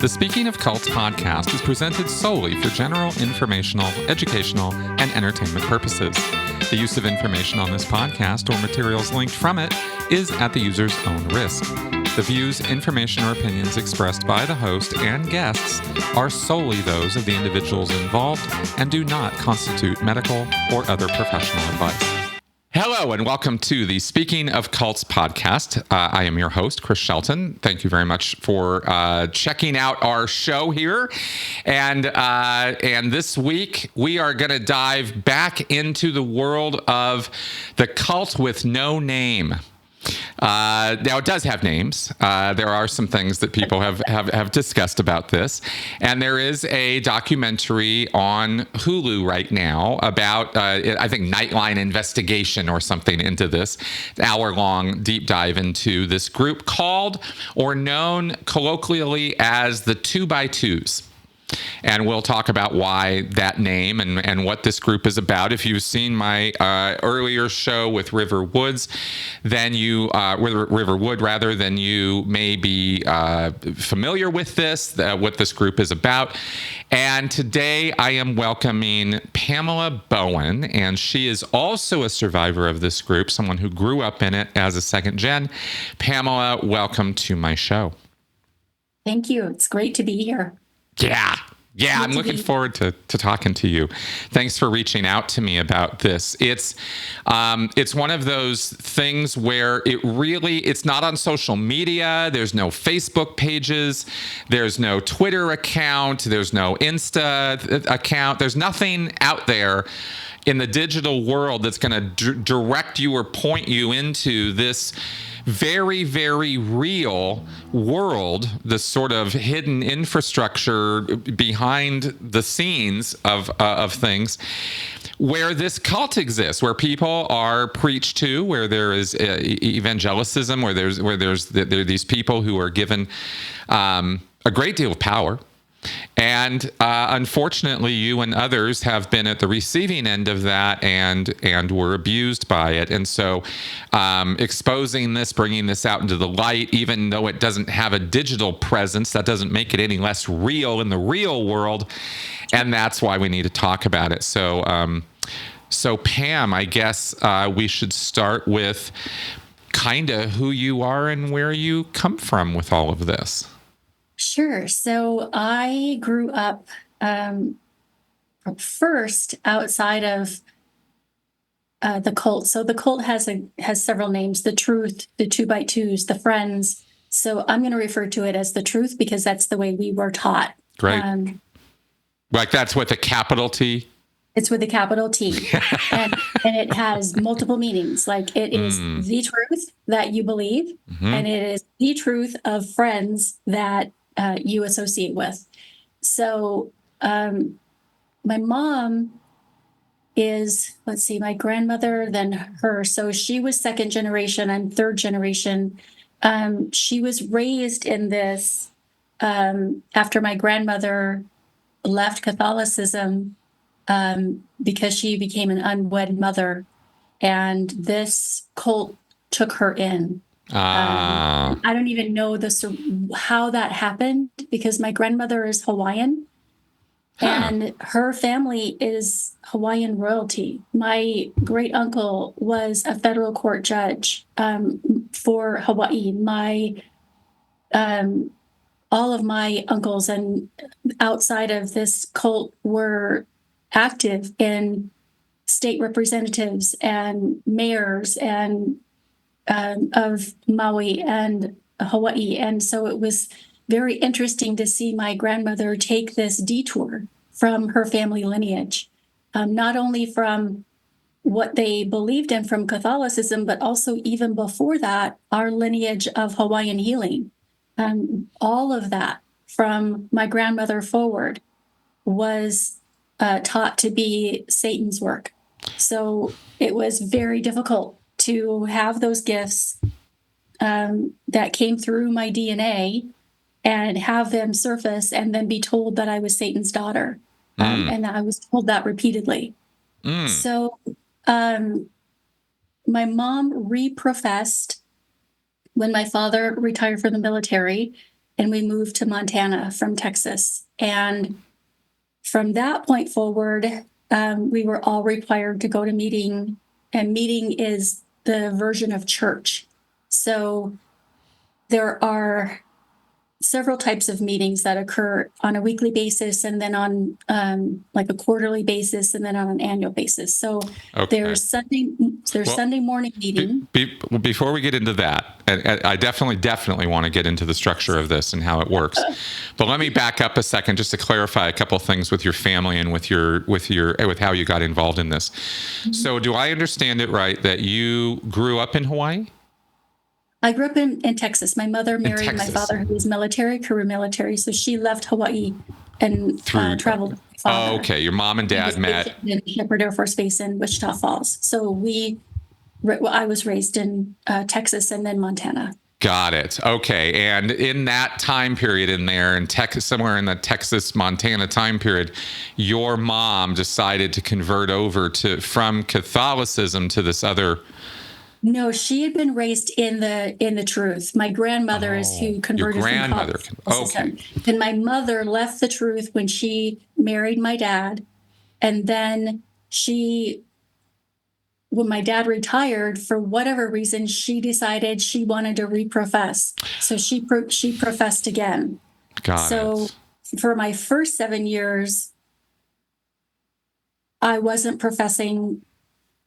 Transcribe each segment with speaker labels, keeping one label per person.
Speaker 1: The Speaking of Cults podcast is presented solely for general informational, educational, and entertainment purposes. The use of information on this podcast or materials linked from it is at the user's own risk. The views, information, or opinions expressed by the host and guests are solely those of the individuals involved and do not constitute medical or other professional advice. Hello and welcome to the Speaking of Cults podcast. I am your host, Chris Shelton. Thank you very much for checking out our show here. And this week, we are going to dive back into the world of the cult with no name. Now, it does have names. There are some things that people have discussed about this. And there is a documentary on Hulu right now about, I think, Nightline investigation or something into this hour-long deep dive into this group called or known colloquially as the 2x2s. And we'll talk about why that name and what this group is about. If you've seen my earlier show with River Wood, then you may be familiar with this, what this group is about. And today I am welcoming Pamela Bowen, and she is also a survivor of this group, someone who grew up in it as a second gen. Pamela, welcome to my show.
Speaker 2: Thank you. It's great to be here.
Speaker 1: Yeah, I'm looking forward to talking to you. Thanks for reaching out to me about this. It's one of those things where it's not on social media. There's no Facebook pages. There's no Twitter account. There's no Insta account. There's nothing out there in the digital world that's going to direct you or point you into this very, very real world, the sort of hidden infrastructure behind the scenes of things, where this cult exists, where people are preached to, where there is evangelicism, where there are these people who are given a great deal of power. And unfortunately, you and others have been at the receiving end of that and were abused by it. And so exposing this, bringing this out into the light, even though it doesn't have a digital presence, that doesn't make it any less real in the real world. And that's why we need to talk about it. So Pam, I guess we should start with kind of who you are and where you come from with all of this.
Speaker 2: Sure. So I grew up first outside of the cult. So the cult has several names: the Truth, the 2x2s, the Friends. So I'm going to refer to it as the Truth because that's the way we were taught.
Speaker 1: Great. Like that's with a capital T?
Speaker 2: It's with a capital T. and it has multiple meanings. Like it is the truth that you believe, and it is the truth of friends that you associate with. So my mom is, my grandmother, then her. So she was second generation. I'm third generation. She was raised in this after my grandmother left Catholicism because she became an unwed mother. And this cult took her in. I don't even know how that happened because my grandmother is Hawaiian and her family is Hawaiian royalty. My great uncle was a federal court judge for Hawaii. All of my uncles and outside of this cult were active in state representatives and mayors and of Maui and Hawaii. And so it was very interesting to see my grandmother take this detour from her family lineage, not only from what they believed in from Catholicism, but also even before that, our lineage of Hawaiian healing. All of that from my grandmother forward was taught to be Satan's work. So it was very difficult to have those gifts that came through my DNA and have them surface and then be told that I was Satan's daughter. And I was told that repeatedly. So my mom reprofessed when my father retired from the military. and we moved to Montana from Texas. And from that point forward, we were all required to go to meeting, and meeting is the version of church. So there are several types of meetings that occur on a weekly basis, and then on like a quarterly basis, and then on an annual basis. So there's Sunday morning meeting.
Speaker 1: Before we get into that, and I definitely want to get into the structure of this and how it works. But let me back up a second just to clarify a couple of things with your family and with how you got involved in this. Mm-hmm. So do I understand it right that you grew up in Hawaii?
Speaker 2: I grew up in Texas. My mother married my father, who was career military. So she left Hawaii and traveled with my father.
Speaker 1: Oh, okay. Your mom and dad met
Speaker 2: in Shepherd Air Force Base in Wichita Falls. So I was raised in Texas and then Montana.
Speaker 1: Got it. Okay. And in that time period in there, in Texas, somewhere in the Texas-Montana time period, your mom decided to convert over from Catholicism to this other.
Speaker 2: No, she had been raised in the truth. My grandmother is who converted.
Speaker 1: Your grandmother.
Speaker 2: Okay. And my mother left the truth when she married my dad, and then when my dad retired, for whatever reason, she decided she wanted to reprofess. So she professed again.
Speaker 1: Got it.
Speaker 2: For my first 7 years, I wasn't professing.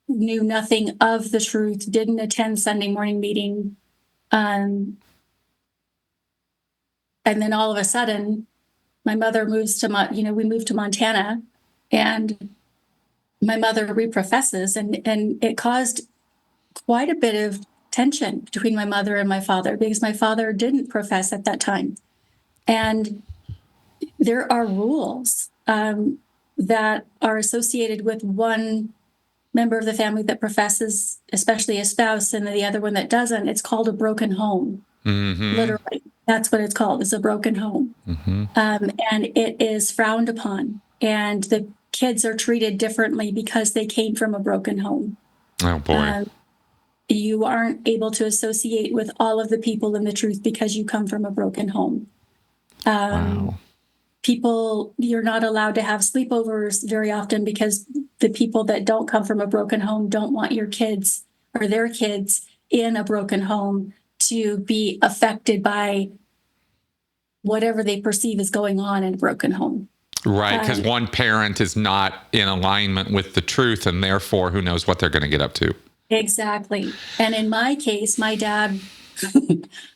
Speaker 2: Knew nothing of the truth, didn't attend Sunday morning meeting. And then all of a sudden, my mother moves to, we moved to Montana, and my mother reprofesses, and it caused quite a bit of tension between my mother and my father, because my father didn't profess at that time. And there are rules that are associated with one member of the family that professes, especially a spouse, and the other one that doesn't. It's called a broken home. Mm-hmm. Literally, that's what it's called, is a broken home. Mm-hmm. And it is frowned upon. And the kids are treated differently because they came from a broken home.
Speaker 1: Oh, boy.
Speaker 2: You aren't able to associate with all of the people in the truth because you come from a broken home.
Speaker 1: Wow.
Speaker 2: You're not allowed to have sleepovers very often because the people that don't come from a broken home don't want your kids or their kids in a broken home to be affected by whatever they perceive is going on in a broken home.
Speaker 1: Right, because one parent is not in alignment with the truth, and therefore who knows what they're going to get up to.
Speaker 2: Exactly. And in my case, my dad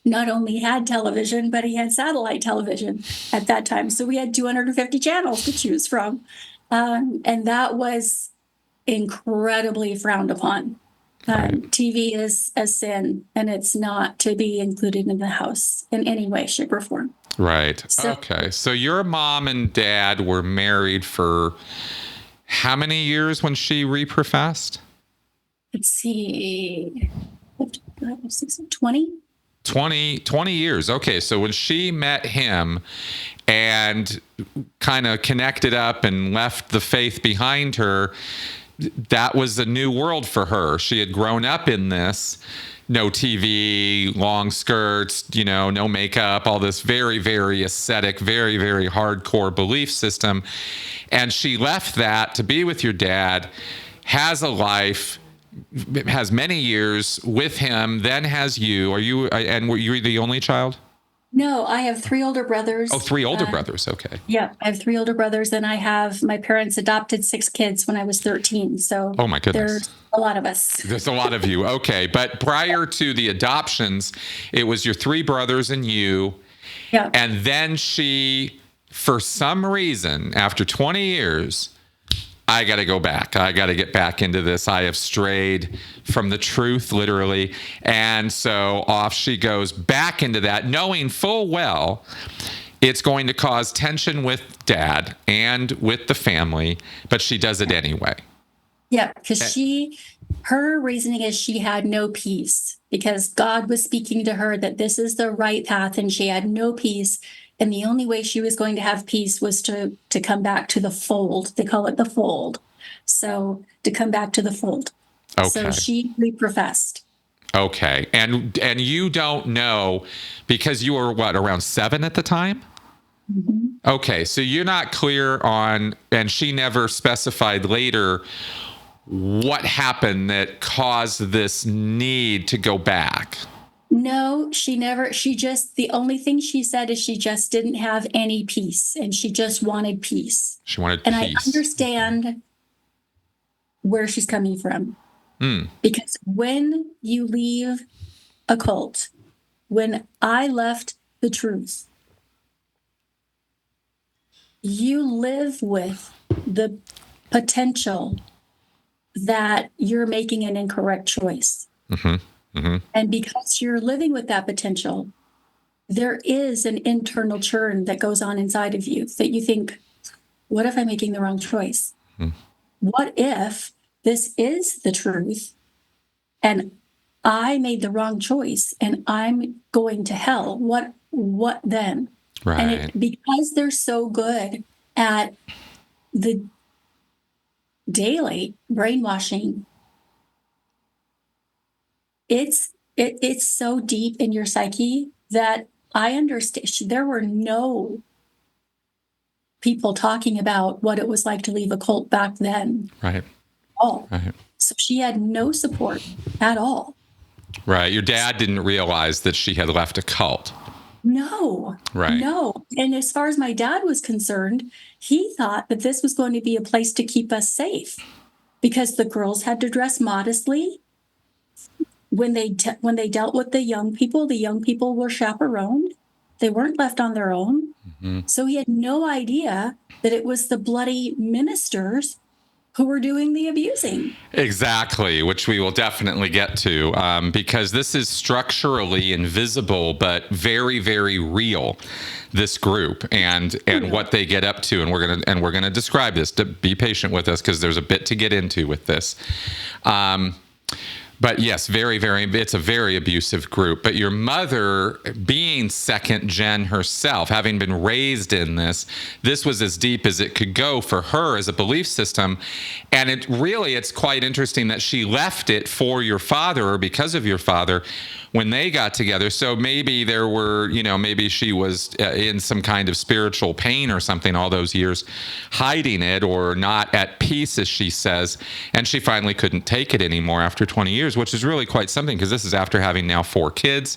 Speaker 2: not only had television, but he had satellite television at that time. So we had 250 channels to choose from. And that was incredibly frowned upon. Right. TV is a sin, and it's not to be included in the house in any way, shape, or form.
Speaker 1: Right. Okay. So your mom and dad were married for how many years when she reprofessed?
Speaker 2: Let's see. 20?
Speaker 1: 20 years. Okay. So when she met him and kind of connected up and left the faith behind her, that was a new world for her. She had grown up in this. No TV, long skirts, no makeup, all this very, very ascetic, very, very hardcore belief system. And she left that to be with your dad, has a life, has many years with him, then has you. Were you the only child?
Speaker 2: No, I have 3 older brothers.
Speaker 1: Oh, 3 older brothers. Okay.
Speaker 2: Yeah, I have 3 older brothers, and my parents adopted 6 kids when I was 13. So
Speaker 1: oh my goodness,
Speaker 2: there's a lot of us.
Speaker 1: There's a lot of you. Okay. But prior to the adoptions, it was your 3 brothers and you.
Speaker 2: Yeah.
Speaker 1: And then she, for some reason, after 20 years, I got to go back. I got to get back into this. I have strayed from the truth, literally. And so off she goes back into that, knowing full well it's going to cause tension with dad and with the family, but she does it anyway.
Speaker 2: Yeah, because her reasoning is she had no peace because God was speaking to her that this is the right path, and she had no peace. And the only way she was going to have peace was to come back to the fold. They call it the fold. So to come back to the fold.
Speaker 1: Okay.
Speaker 2: So she reprofessed.
Speaker 1: Okay. And you don't know because you were what, around 7 at the time?
Speaker 2: Mhm.
Speaker 1: Okay. So you're not clear on, and she never specified later what happened that caused this need to go back.
Speaker 2: No, she never, the only thing she said is she just didn't have any peace and she just wanted peace.
Speaker 1: She wanted
Speaker 2: And I
Speaker 1: peace.
Speaker 2: understand where she's coming from.
Speaker 1: Mm.
Speaker 2: Because when you leave a cult, when I left the truth, you live with the potential that you're making an incorrect choice.
Speaker 1: Mm-hmm. Mm-hmm.
Speaker 2: And because you're living with that potential, there is an internal churn that goes on inside of you that you think, what if I'm making the wrong choice?
Speaker 1: Mm.
Speaker 2: What if this is the truth and I made the wrong choice and I'm going to hell? What then?
Speaker 1: Right.
Speaker 2: And because they're so good at the daily brainwashing, it's so deep in your psyche that I understand. There were no people talking about what it was like to leave a cult back then.
Speaker 1: Right.
Speaker 2: Oh,
Speaker 1: Right.
Speaker 2: so she had no support at all.
Speaker 1: Right. Your dad didn't realize that she had left a cult.
Speaker 2: No,
Speaker 1: Right.
Speaker 2: no. And as far as my dad was concerned, he thought that this was going to be a place to keep us safe because the girls had to dress modestly. When they dealt with the young people were chaperoned. They weren't left on their own.
Speaker 1: Mm-hmm.
Speaker 2: So he had no idea that it was the bloody ministers who were doing the abusing.
Speaker 1: Exactly, which we will definitely get to, because this is structurally invisible but very, very real. This group and what they get up to, and we're gonna describe this. To be patient with us because there's a bit to get into with this. But yes, very, very, it's a very abusive group. But your mother, being second gen herself, having been raised in this was as deep as it could go for her as a belief system. And it's quite interesting that she left it for your father or because of your father when they got together. So maybe there were, maybe she was in some kind of spiritual pain or something all those years, hiding it or not at peace, as she says. And she finally couldn't take it anymore after 20 years, which is really quite something because this is after having now 4 kids,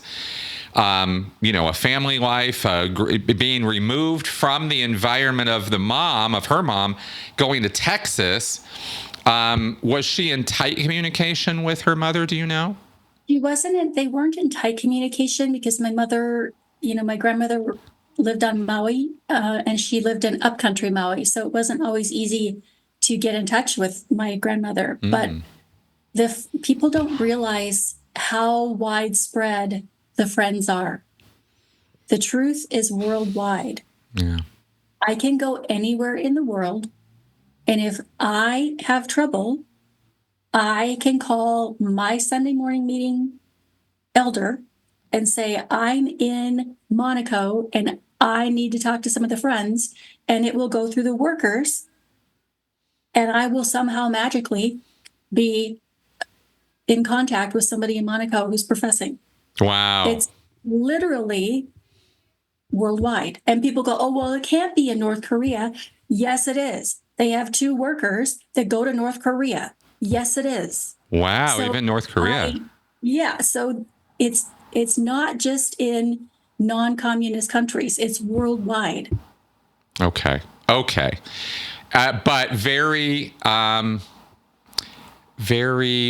Speaker 1: a family life, being removed from the environment of her mom, going to Texas. Was she in tight communication with her mother? Do you know?
Speaker 2: They weren't in tight communication because my mother, my grandmother lived on Maui, and she lived in upcountry Maui. So it wasn't always easy to get in touch with my grandmother.
Speaker 1: Mm.
Speaker 2: But the people don't realize how widespread the friends are. The truth is worldwide.
Speaker 1: Yeah.
Speaker 2: I can go anywhere in the world, and if I have trouble, I can call my Sunday morning meeting elder and say, I'm in Monaco and I need to talk to some of the friends, and it will go through the workers, and I will somehow magically be in contact with somebody in Monaco who's professing.
Speaker 1: Wow.
Speaker 2: It's literally worldwide. And people go, oh, well, it can't be in North Korea. Yes, it is. They have 2 workers that go to North Korea. Yes, it is.
Speaker 1: Wow,
Speaker 2: So
Speaker 1: even North Korea.
Speaker 2: So it's not just in non-communist countries, it's worldwide.
Speaker 1: Okay. But very,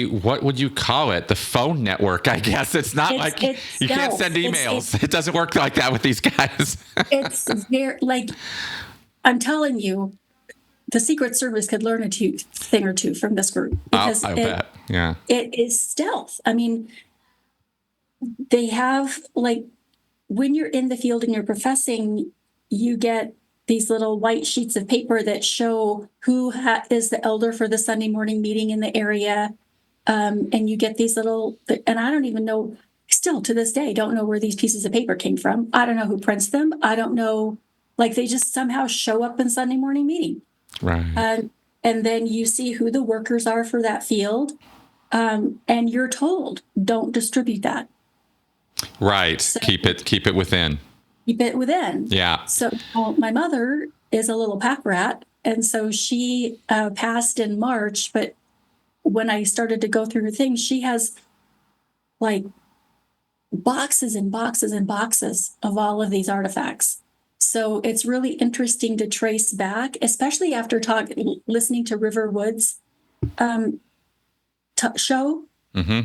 Speaker 1: what would you call it? The phone network, I guess. It's not you can't send emails. It doesn't work like that with these guys.
Speaker 2: It's very, I'm telling you, the Secret Service could learn a thing or two from this group because
Speaker 1: I bet. Yeah.
Speaker 2: It is stealth. I mean, they have, when you're in the field and you're professing, you get these little white sheets of paper that show who is the elder for the Sunday morning meeting in the area. And you get these and I don't even know, still to this day, don't know where these pieces of paper came from. I don't know who prints them. I don't know, they just somehow show up in Sunday morning meeting.
Speaker 1: Right.
Speaker 2: And then you see who the workers are for that field. And you're told, don't distribute that.
Speaker 1: Right.
Speaker 2: So
Speaker 1: Keep it within.
Speaker 2: keep it within.
Speaker 1: Yeah.
Speaker 2: So my mother is a little pack rat. And so she passed in March. But when I started to go through her things, she has like boxes and boxes and boxes of all of these artifacts. So it's really interesting to trace back, especially after listening to River Woods show.
Speaker 1: Mm-hmm.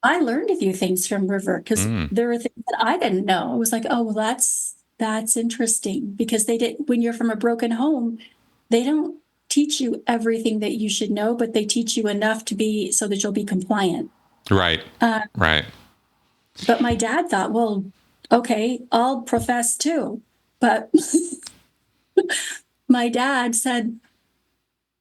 Speaker 2: I learned a few things from River because there were things that I didn't know. I was like, oh, well, that's interesting, because they did, when you're from a broken home, they don't teach you everything that you should know, but they teach you enough to be so that you'll be compliant.
Speaker 1: Right. Right.
Speaker 2: But my dad thought, well, okay, I'll profess too. But my dad said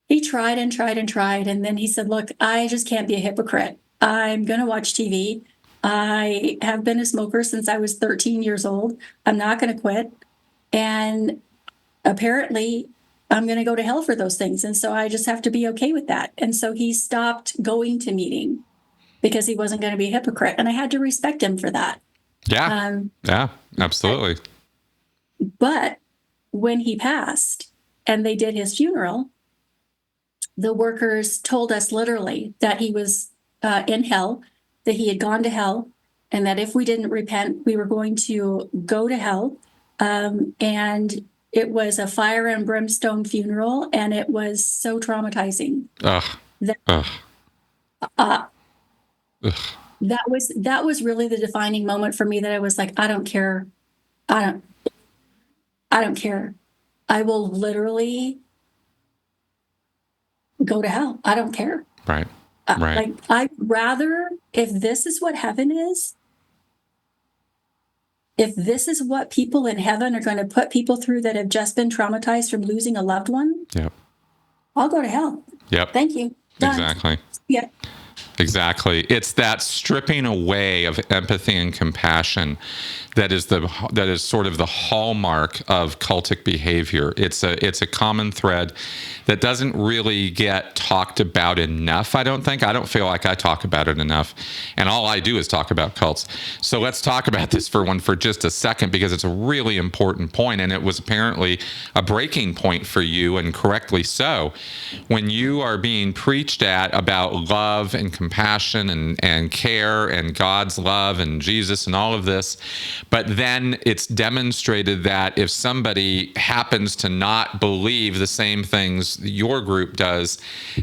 Speaker 2: he tried and tried and tried. And then he said, look, I just can't be a hypocrite. I'm going to watch TV. I have been a smoker since I was 13 years old. I'm not going to quit. And apparently, I'm going to go to hell for those things. And so I just have to be okay with that. And so he stopped going to meeting because he wasn't going to be a hypocrite. And I had to respect him for that.
Speaker 1: Yeah. Yeah, absolutely.
Speaker 2: But when he passed and they did his funeral, the workers told us literally that he was in hell, that he had gone to hell, and that if we didn't repent, we were going to go to hell. And it was a fire and brimstone funeral, and it was so traumatizing.
Speaker 1: Ugh.
Speaker 2: That,
Speaker 1: Ugh.
Speaker 2: Ugh.
Speaker 1: Ugh.
Speaker 2: That was really the defining moment for me, that I was like, I don't care. I don't care. I will literally go to hell. I don't care.
Speaker 1: Right. Right.
Speaker 2: Like, I'd rather, if this is what heaven is, if this is what people in heaven are going to put people through that have just been traumatized from losing a loved one,
Speaker 1: Yep.
Speaker 2: I'll go to hell.
Speaker 1: Yep.
Speaker 2: Thank you. Done.
Speaker 1: Exactly.
Speaker 2: Yeah.
Speaker 1: Exactly. It's that stripping away of empathy and compassion that is sort of the hallmark of cultic behavior. It's a common thread that doesn't really get talked about enough, I don't think. I don't feel like I talk about it enough. And all I do is talk about cults. So let's talk about this for just a second, because it's a really important point, and it was apparently a breaking point for you, and correctly so. When you are being preached at about love and compassion and care and God's love and Jesus and all of this, but then it's demonstrated that if somebody happens to not believe the same things your group does,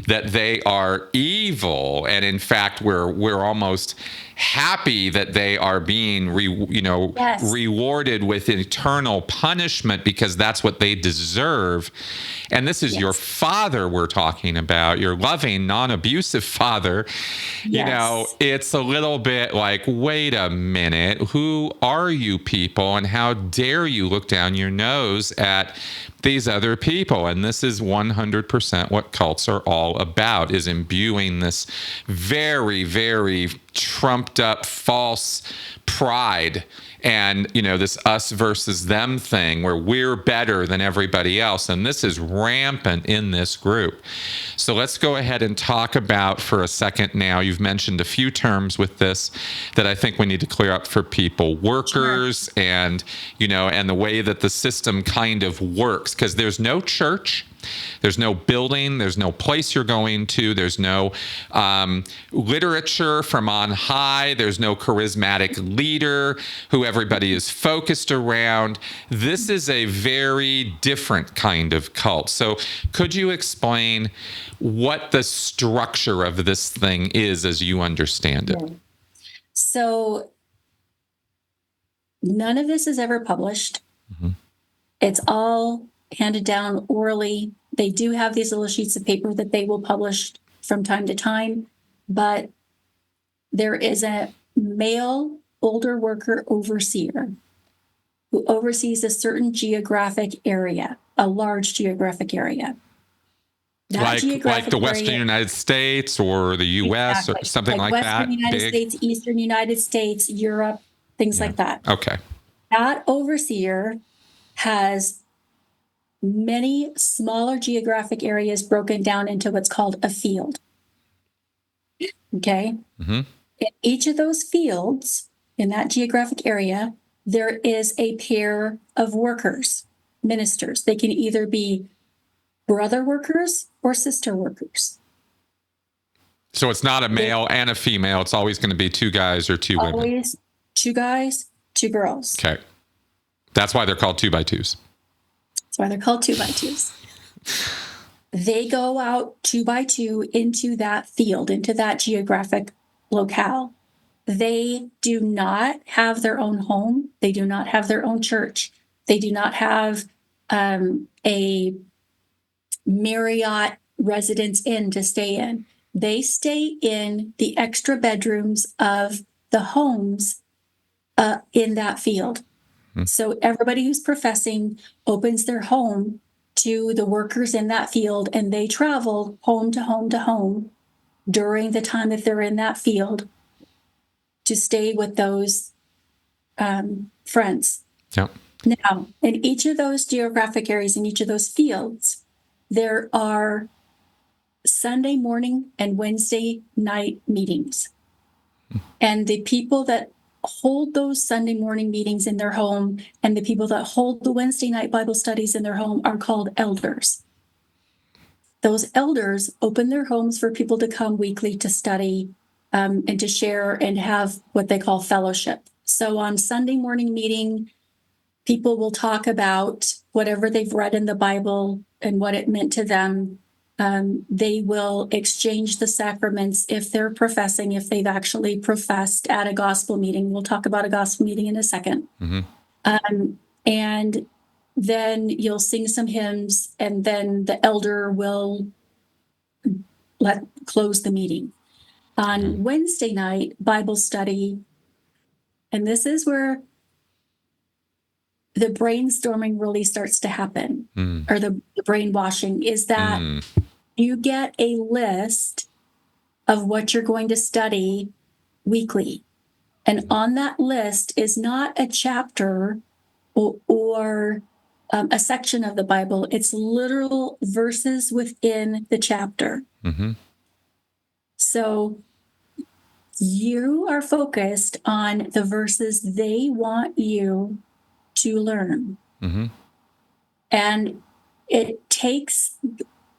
Speaker 1: that they are evil. And in fact, we're almost happy that they are being rewarded with eternal punishment, because that's what they deserve. And this is your father we're talking about, your loving, non-abusive father. You know, it's a little bit like, wait a minute, who are you people, and how dare you look down your nose at these other people? And this is 100% what cults are all about, is imbuing this very, very trumped up false pride, and this us versus them thing where we're better than everybody else. And this is rampant in this group. So let's go ahead and talk about for a second now. You've mentioned a few terms with this that I think we need to clear up for people. Workers, sure. and the way that the system kind of works, because there's no church. There's no building. There's no place you're going to. There's no literature from on high. There's no charismatic leader who everybody is focused around. This is a very different kind of cult. So could you explain what the structure of this thing is as you understand it?
Speaker 2: Yeah. So none of this is ever published. Mm-hmm. It's all handed down orally. They do have these little sheets of paper that they will publish from time to time, but there is a male older worker overseer who oversees a certain geographic area, a large geographic area.
Speaker 1: Like the Western United States or the U.S.
Speaker 2: Exactly.
Speaker 1: or something like
Speaker 2: Western
Speaker 1: that?
Speaker 2: United States, Eastern United States, Europe, things like that.
Speaker 1: Okay.
Speaker 2: That overseer has many smaller geographic areas broken down into what's called a field. Okay.
Speaker 1: Mm-hmm.
Speaker 2: In each of those fields, in that geographic area, there is a pair of workers, ministers. They can either be brother workers or sister workers.
Speaker 1: So it's not a male and a female. It's always going to be two guys or two women.
Speaker 2: Always two guys, two girls.
Speaker 1: Okay. That's why they're called 2x2s.
Speaker 2: That's why they're called 2x2s. They go out 2x2 into that field, into that geographic locale. They do not have their own home. They do not have their own church. They do not have a Marriott residence inn to stay in. They stay in the extra bedrooms of the homes in that field. So everybody who's professing opens their home to the workers in that field, and they travel home to home to home during the time that they're in that field to stay with those friends.
Speaker 1: Yep.
Speaker 2: Now, in each of those geographic areas, in each of those fields, there are Sunday morning and Wednesday night meetings. And the people that hold those Sunday morning meetings in their home and the people that hold the Wednesday night Bible studies in their home are called elders. Those elders open their homes for people to come weekly to study and to share and have what they call fellowship. So on Sunday morning meeting, people will talk about whatever they've read in the Bible and what it meant to them. They will exchange the sacraments if they're professing, if they've actually professed at a gospel meeting. We'll talk about a gospel meeting in a second.
Speaker 1: Mm-hmm.
Speaker 2: And then you'll sing some hymns, and then the elder will close the meeting. On Wednesday night, Bible study, and this is where the brainstorming really starts to happen, or the brainwashing, is that you get a list of what you're going to study weekly. And on that list is not a chapter or a section of the Bible. It's literal verses within the chapter.
Speaker 1: Mm-hmm.
Speaker 2: So you are focused on the verses they want you to learn.
Speaker 1: Mm-hmm.
Speaker 2: And it takes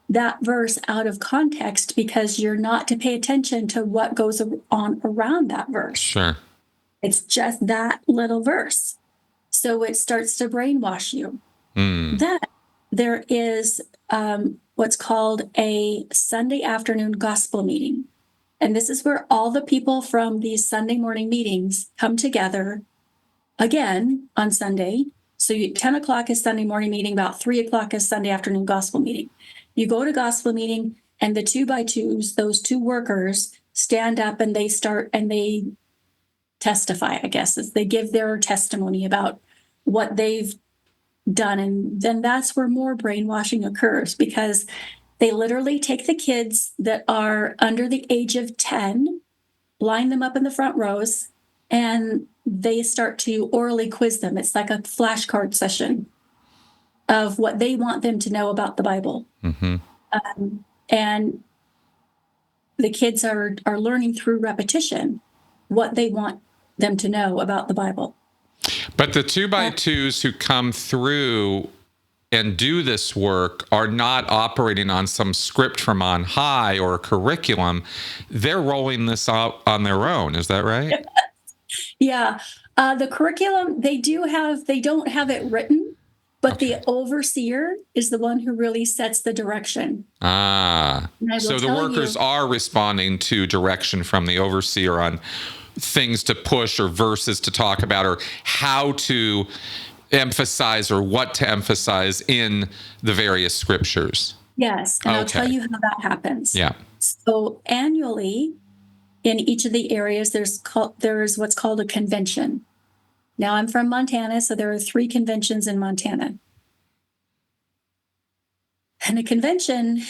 Speaker 2: that verse out of context because you're not to pay attention to what goes on around that verse.
Speaker 1: Sure.
Speaker 2: It's just that little verse. So it starts to brainwash you. Then there is what's called a Sunday afternoon gospel meeting. And this is where all the people from these Sunday morning meetings come together again on Sunday. So 10 o'clock is Sunday morning meeting, about 3 o'clock is Sunday afternoon gospel meeting. You go to gospel meeting, and the 2x2s, those two workers, stand up and they start and they testify, I guess, as they give their testimony about what they've done. And then that's where more brainwashing occurs, because they literally take the kids that are under the age of 10, line them up in the front rows, and they start to orally quiz them. It's like a flashcard session of what they want them to know about the Bible.
Speaker 1: Mm-hmm.
Speaker 2: And the kids are learning through repetition what they want them to know about the Bible.
Speaker 1: But the 2x2s who come through and do this work are not operating on some script from on high or a curriculum. They're rolling this out on their own. Is that right?
Speaker 2: Yeah. The curriculum, they don't have it written, but the overseer is the one who really sets the direction. So
Speaker 1: the workers are responding to direction from the overseer on things to push or verses to talk about or how to emphasize or what to emphasize in the various scriptures.
Speaker 2: Yes. And I'll tell you how that happens.
Speaker 1: Yeah.
Speaker 2: So annually, in each of the areas, there's what's called a convention. Now, I'm from Montana, so there are 3 conventions in Montana. And a convention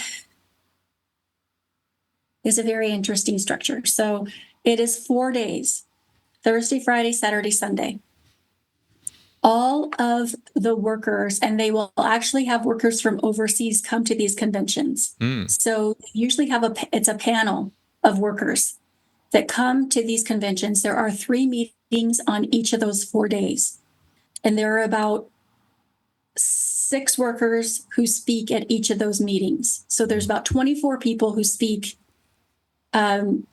Speaker 2: is a very interesting structure. So it is 4 days: Thursday, Friday, Saturday, Sunday. All of the workers, and they will actually have workers from overseas come to these conventions. So usually it's a panel. of workers that come to these conventions. There are 3 meetings on each of those 4 days. And there are about 6 workers who speak at each of those meetings. So there's about 24 people who speak in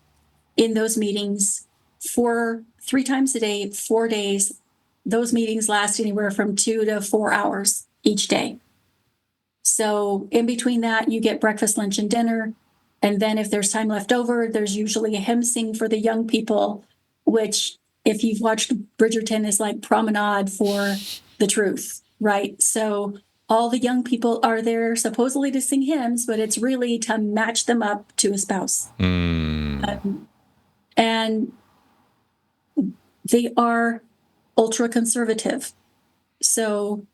Speaker 2: those meetings 3 times a day, 4 days. Those meetings last anywhere from 2 to 4 hours each day. So in between that, you get breakfast, lunch, and dinner. And then if there's time left over, there's usually a hymn sing for the young people, which, if you've watched Bridgerton, is like promenade for the truth, right? So all the young people are there supposedly to sing hymns, but it's really to match them up to a spouse. And they are ultra conservative. So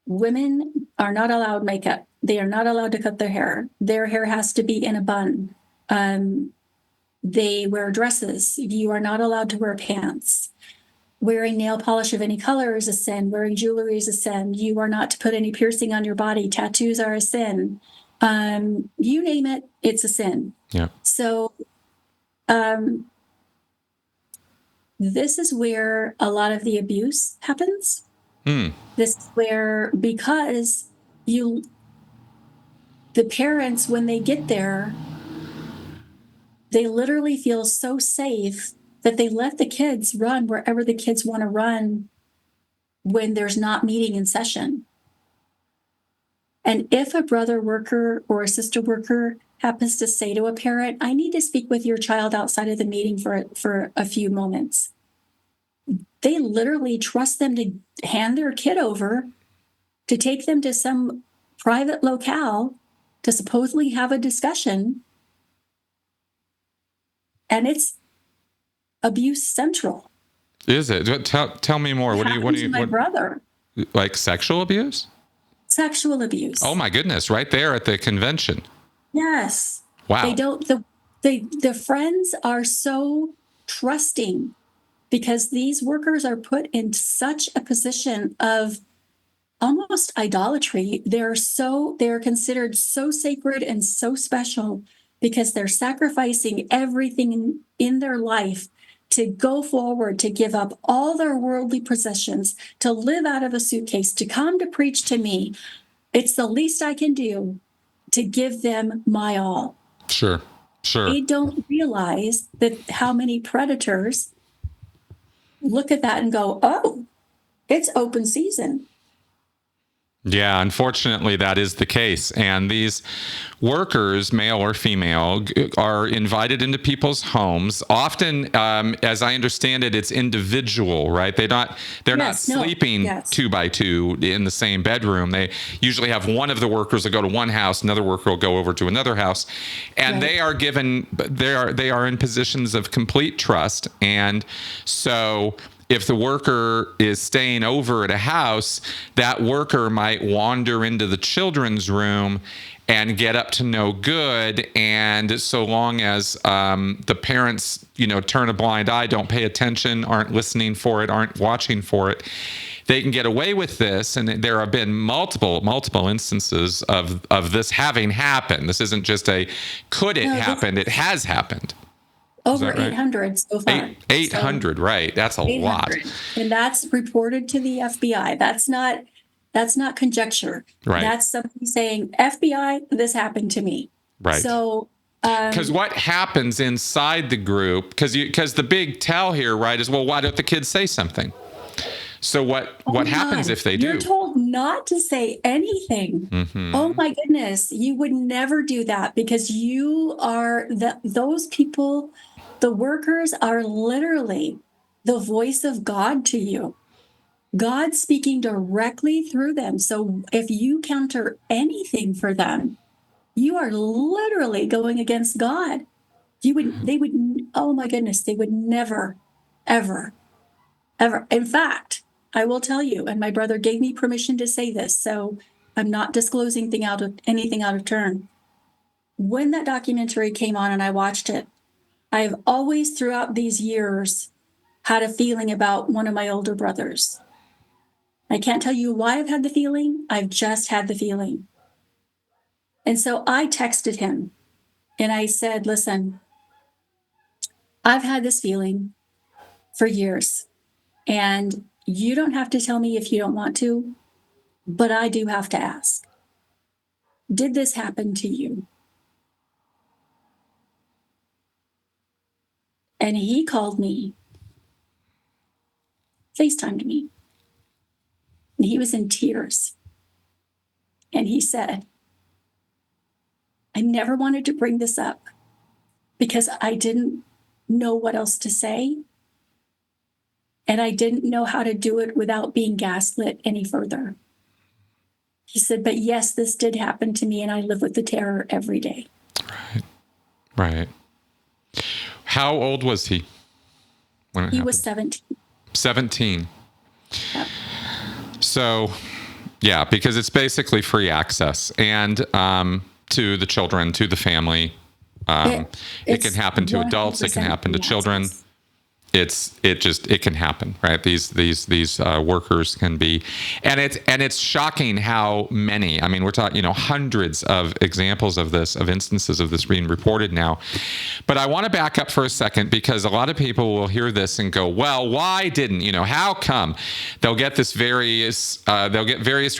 Speaker 2: women are not allowed makeup. They are not allowed to cut their hair. Their hair has to be in a bun. They wear dresses. You are not allowed to wear pants. Wearing nail polish of any color is a sin. Wearing jewelry is a sin. You are not to put any piercing on your body. Tattoos are a sin. You name it, it's a sin.
Speaker 1: Yeah.
Speaker 2: So this is where a lot of the abuse happens. This is where, because the parents, when they get there, they literally feel so safe that they let the kids run wherever the kids want to run when there's not meeting in session. And if a brother worker or a sister worker happens to say to a parent, I need to speak with your child outside of the meeting for a few moments, they literally trust them to hand their kid over, to take them to some private locale to supposedly have a discussion. And it's abuse central.
Speaker 1: Is it? Tell me more. What do you?
Speaker 2: My brother.
Speaker 1: Like sexual abuse?
Speaker 2: Sexual abuse.
Speaker 1: Oh my goodness! Right there at the convention.
Speaker 2: Yes.
Speaker 1: Wow.
Speaker 2: They don't. The friends are so trusting because these workers are put in such a position of almost idolatry. They're considered so sacred and so special because they're sacrificing everything in their life to go forward, to give up all their worldly possessions, to live out of a suitcase, to come to preach to me. It's the least I can do to give them my all.
Speaker 1: Sure.
Speaker 2: They don't realize that how many predators look at that and go, oh, it's open season.
Speaker 1: Yeah, unfortunately, that is the case. And these workers, male or female, are invited into people's homes. Often, as I understand it, it's individual, right? They're not sleeping 2 by 2 in the same bedroom. They usually have one of the workers will go to one house, another worker will go over to another house, and they are in positions of complete trust. And so if the worker is staying over at a house, that worker might wander into the children's room and get up to no good. And so long as the parents, turn a blind eye, don't pay attention, aren't listening for it, aren't watching for it, they can get away with this. And there have been multiple instances of this having happened. This isn't just could it happen? It has happened.
Speaker 2: Over 800 so far.
Speaker 1: 800, right? That's a lot.
Speaker 2: And that's reported to the FBI. That's not conjecture.
Speaker 1: Right.
Speaker 2: That's somebody saying, FBI, this happened to me.
Speaker 1: Right.
Speaker 2: So,
Speaker 1: because what happens inside the group? Because the big tell here, right, is, well, why don't the kids say something? So what happens if they do?
Speaker 2: You're told not to say anything.
Speaker 1: Mm-hmm.
Speaker 2: Oh my goodness, you would never do that because you are those people. The workers are literally the voice of God to you. God speaking directly through them. So if you counter anything for them, you are literally going against God. Oh my goodness, they would never, ever, ever. In fact, I will tell you, and my brother gave me permission to say this, so I'm not disclosing anything out of turn. When that documentary came on and I watched it, I've always throughout these years had a feeling about one of my older brothers. I can't tell you why I've had the feeling. I've just had the feeling. And so I texted him And I said, listen, I've had this feeling for years, and you don't have to tell me if you don't want to, but I do have to ask. Did this happen to you? And he called me, FaceTimed me, and he was in tears. And he said, I never wanted to bring this up because I didn't know what else to say. And I didn't know how to do it without being gaslit any further. He said, but yes, this did happen to me, and I live with the terror every day.
Speaker 1: Right. Right. How old was he when it happened?
Speaker 2: He was 17.
Speaker 1: 17.
Speaker 2: Yep.
Speaker 1: So, yeah, because it's basically free access and to the children, to the family. It can happen to adults. It can happen to children.
Speaker 2: Access.
Speaker 1: It can happen, right? These workers can be, and it's shocking how many. I mean, we're talking, hundreds of examples of this, of instances of this being reported now. But I want to back up for a second, because a lot of people will hear this and go, well, why didn't, how come? They'll get various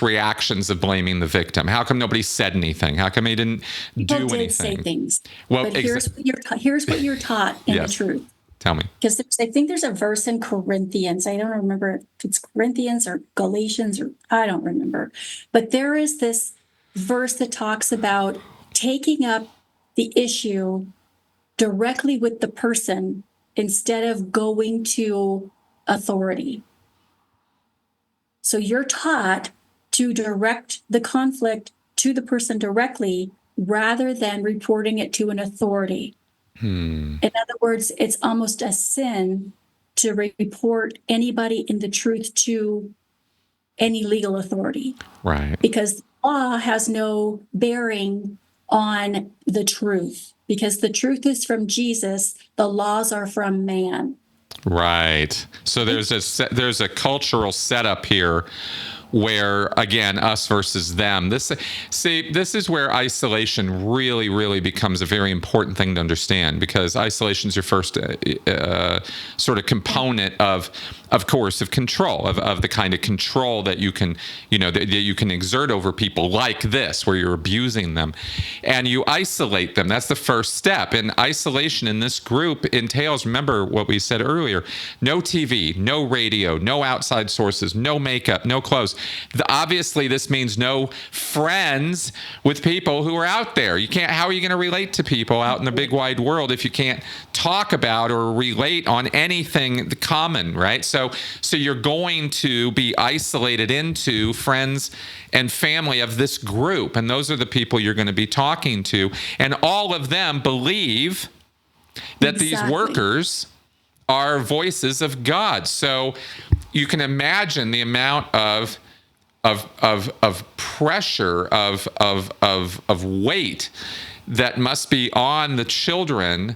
Speaker 1: reactions of blaming the victim. How come nobody said anything? How come they didn't do anything?
Speaker 2: People did say things.
Speaker 1: Well,
Speaker 2: but here's what you're taught in
Speaker 1: Yes.
Speaker 2: the truth.
Speaker 1: Tell me.
Speaker 2: Because I think there's a verse in Corinthians. I don't remember if it's Corinthians or Galatians, or I don't remember. But there is this verse that talks about taking up the issue directly with the person instead of going to authority. So you're taught to direct the conflict to the person directly rather than reporting it to an authority. In other words, it's almost a sin to report anybody in the truth to any legal authority.
Speaker 1: Right.
Speaker 2: Because the law has no bearing on the truth. Because the truth is from Jesus, the laws are from man.
Speaker 1: Right. So there's a cultural setup here where, again, us versus them. This is where isolation really, really becomes a very important thing to understand, because isolation is your first sort of component of coercive control, of the kind of control that you can, that you can exert over people like this, where you're abusing them, and you isolate them. That's the first step. And isolation in this group entails, remember what we said earlier, no TV, no radio, no outside sources, no makeup, no clothes. Obviously, this means no friends with people who are out there. How are you going to relate to people out in the big wide world if you can't talk about or relate on anything common, right? So you're going to be isolated into friends and family of this group, and those are the people you're going to be talking to, and all of them believe that these workers are voices of God. So you can imagine the amount of pressure, of weight that must be on the children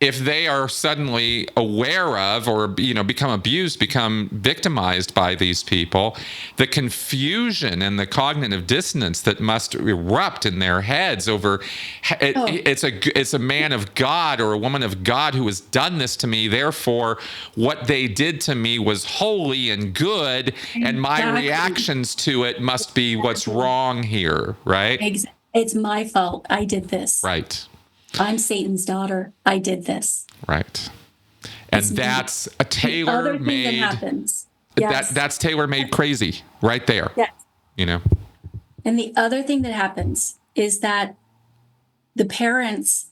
Speaker 1: if they are suddenly aware of, or become abused, become victimized by these people. The confusion and the cognitive dissonance that must erupt in their heads over it's a man of God or a woman of God who has done this to me, therefore what they did to me was holy and good, and my reactions to it must be what's wrong here, right?
Speaker 2: It's my fault. I did this.
Speaker 1: Right.
Speaker 2: I'm Satan's daughter. I did this.
Speaker 1: Right. And that's a tailor-made.
Speaker 2: That happens. Yes.
Speaker 1: That's tailor-made crazy right there.
Speaker 2: Yes. And the other thing that happens is that the parents,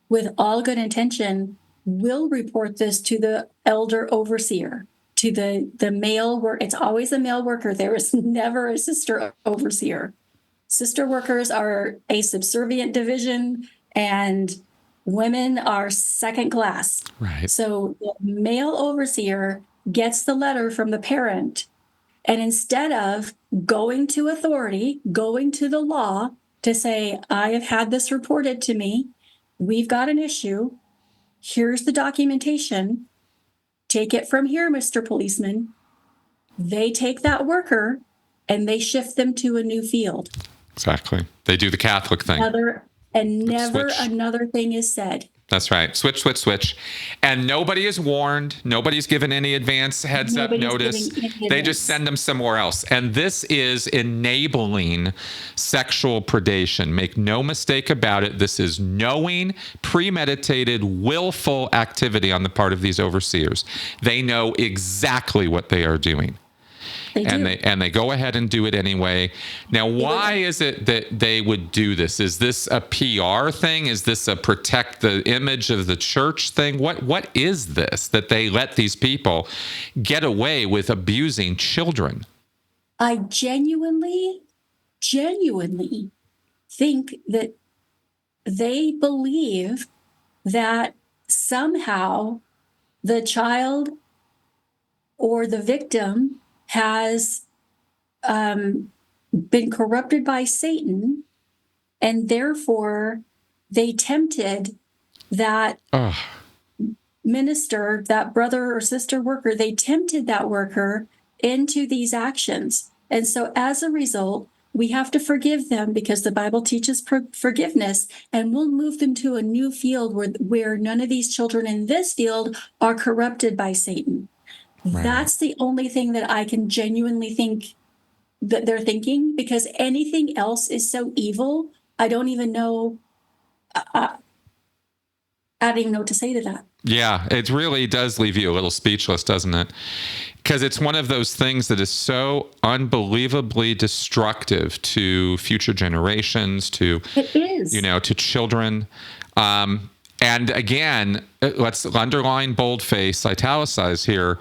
Speaker 2: with all good intention, will report this to the elder overseer, to the male worker. It's always a male worker. There is never a sister overseer. Sister workers are a subservient division, and women are second class.
Speaker 1: Right.
Speaker 2: So the male overseer gets the letter from the parent, and instead of going to authority, going to the law to say, I have had this reported to me, we've got an issue, here's the documentation, take it from here, Mr. Policeman. They take that worker and they shift them to a new field.
Speaker 1: Exactly. They do the Catholic thing.
Speaker 2: and never
Speaker 1: Switch.
Speaker 2: another thing is said.
Speaker 1: That's right. Switch, switch, switch. And nobody is warned. Nobody's given any advance heads up notice. They just send them somewhere else. And this is enabling sexual predation. Make no mistake about it. This is knowing, premeditated, willful activity on the part of these overseers. They know exactly what they are doing. And they go ahead and do it anyway. Now, why is it that they would do this? Is this a PR thing? Is this a protect the image of the church thing? What is this that they let these people get away with abusing children?
Speaker 2: I genuinely think that they believe that somehow the child or the victim has been corrupted by Satan, and therefore they tempted that minister, that brother or sister worker, they tempted that worker into these actions. And so as a result, we have to forgive them because the Bible teaches forgiveness, and we'll move them to a new field where none of these children in this field are corrupted by Satan. Right. That's the only thing that I can genuinely think that they're thinking, because anything else is so evil. I don't even know. I don't even know what to say to that.
Speaker 1: Yeah, it really does leave you a little speechless, doesn't it? Because it's one of those things that is so unbelievably destructive to future generations, to to children. And again, let's underline, boldface, italicize here.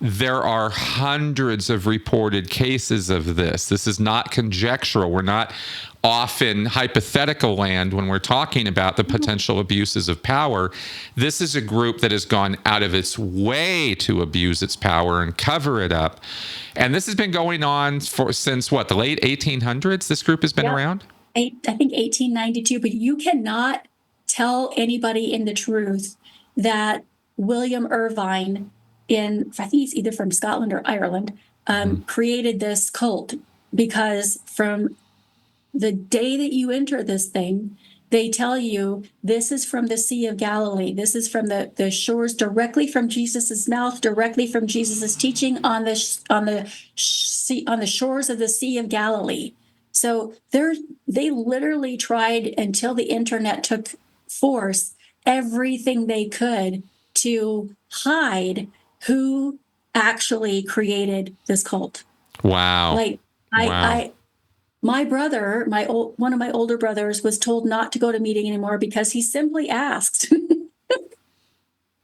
Speaker 1: There are hundreds of reported cases of this. This is not conjectural. We're not off in hypothetical land when we're talking about the potential abuses of power. This is a group that has gone out of its way to abuse its power and cover it up. And this has been going on since what, the late 1800s? This group has been around?
Speaker 2: I think 1892, but you cannot tell anybody in the truth that William Irvine I think he's either from Scotland or Ireland, created this cult, because from the day that you enter this thing, they tell you this is from the Sea of Galilee. This is from the shores, directly from Jesus's mouth, directly from Jesus's teaching on the shores of the Sea of Galilee. So they literally tried, until the internet took force, everything they could to hide who actually created this cult.
Speaker 1: Wow.
Speaker 2: My brother, one of my older brothers, was told not to go to meeting anymore because he simply asked. I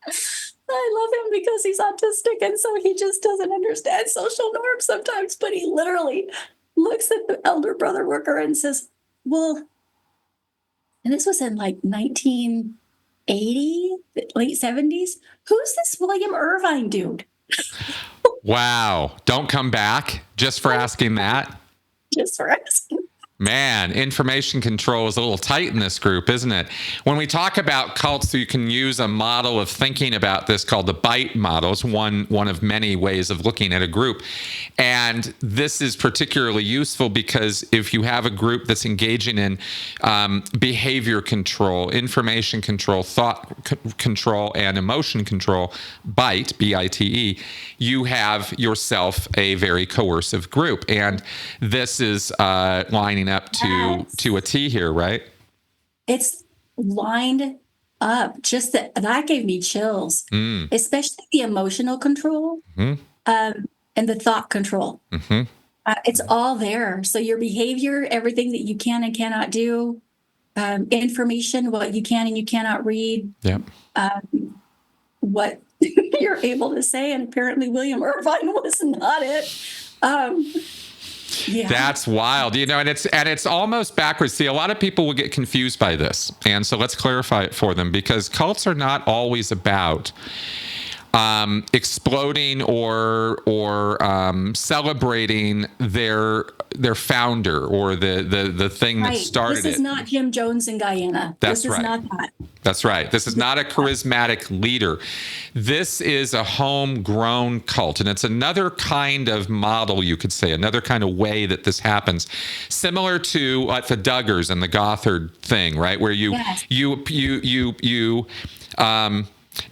Speaker 2: love him because he's autistic, and so he just doesn't understand social norms sometimes, but he literally looks at the elder brother worker and says, well, and this was in like 1980, late 70s. Who's this William Irvine dude?
Speaker 1: Wow. Don't come back just for asking that.
Speaker 2: Just for asking.
Speaker 1: Man, information control is a little tight in this group, isn't it? When we talk about cults, you can use a model of thinking about this called the BITE model. It's one of many ways of looking at a group. And this is particularly useful because if you have a group that's engaging in behavior control, information control, thought control, and emotion control, BITE, B-I-T-E, you have yourself a very coercive group. And this is lining up to a T here, right?
Speaker 2: It's lined up. Just that gave me chills, especially the emotional control and the thought control. It's all there. So your behavior, everything that you can and cannot do, information, what you can and you cannot read, what you're able to say. And apparently William Irvine was not it. Yeah.
Speaker 1: That's wild, and it's almost backwards. See, a lot of people will get confused by this, and so let's clarify it for them, because cults are not always about exploding or celebrating their founder or the thing that started it.
Speaker 2: This is not Jim Jones in Guyana.
Speaker 1: That's
Speaker 2: this is
Speaker 1: right.
Speaker 2: not that.
Speaker 1: That's right. This is not a charismatic leader. This is a homegrown cult. And it's another kind of model, you could say, another kind of way that this happens. Similar to the Duggars and the Gothard thing, right? Where you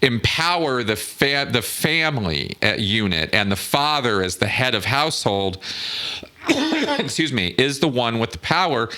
Speaker 1: empower the family unit, and the father as the head of household excuse me, is the one with the power,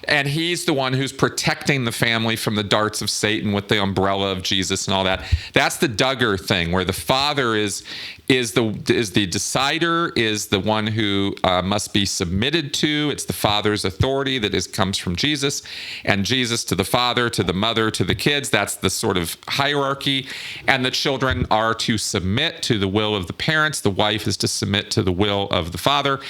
Speaker 1: and he's the one who's protecting the family from the darts of Satan with the umbrella of Jesus and all that. That's the Duggar thing, where the father is the decider, is the one who must be submitted to. It's the father's authority that comes from Jesus, and Jesus to the father, to the mother, to the kids. That's the sort of hierarchy, and the children are to submit to the will of the parents. The wife is to submit to the will of the father,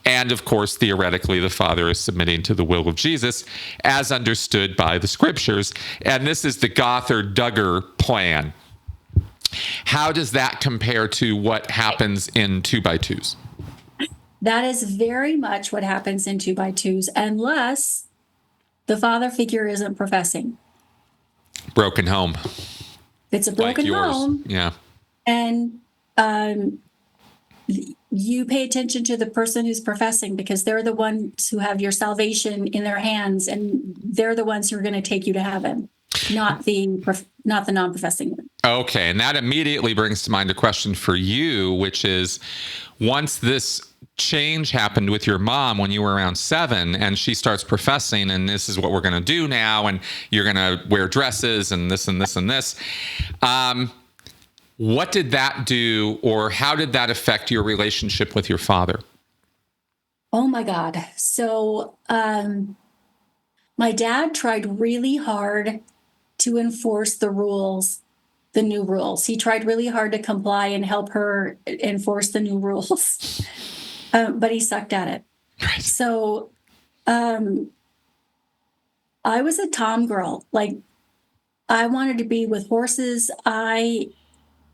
Speaker 1: and of course, theoretically, the father is submitting to the will of Jesus as understood by the scriptures. And this is the Gothard-Duggar plan. How does that compare to what happens in 2x2s?
Speaker 2: That is very much what happens in 2x2s, unless the father figure isn't professing.
Speaker 1: Broken home.
Speaker 2: It's a broken home.
Speaker 1: Yeah.
Speaker 2: And you pay attention to the person who's professing, because they're the ones who have your salvation in their hands, and they're the ones who are going to take you to heaven, not the non-professing one.
Speaker 1: Okay, and that immediately brings to mind a question for you, which is, once this change happened with your mom when you were around 7, and she starts professing, and this is what we're going to do now, and you're going to wear dresses and this and this and this. What did that do, or how did that affect your relationship with your father?
Speaker 2: Oh my God. So my dad tried really hard to enforce the rules, the new rules. He tried really hard to comply and help her enforce the new rules, but he sucked at it.
Speaker 1: Right.
Speaker 2: So I was a tom girl. Like, I wanted to be with horses.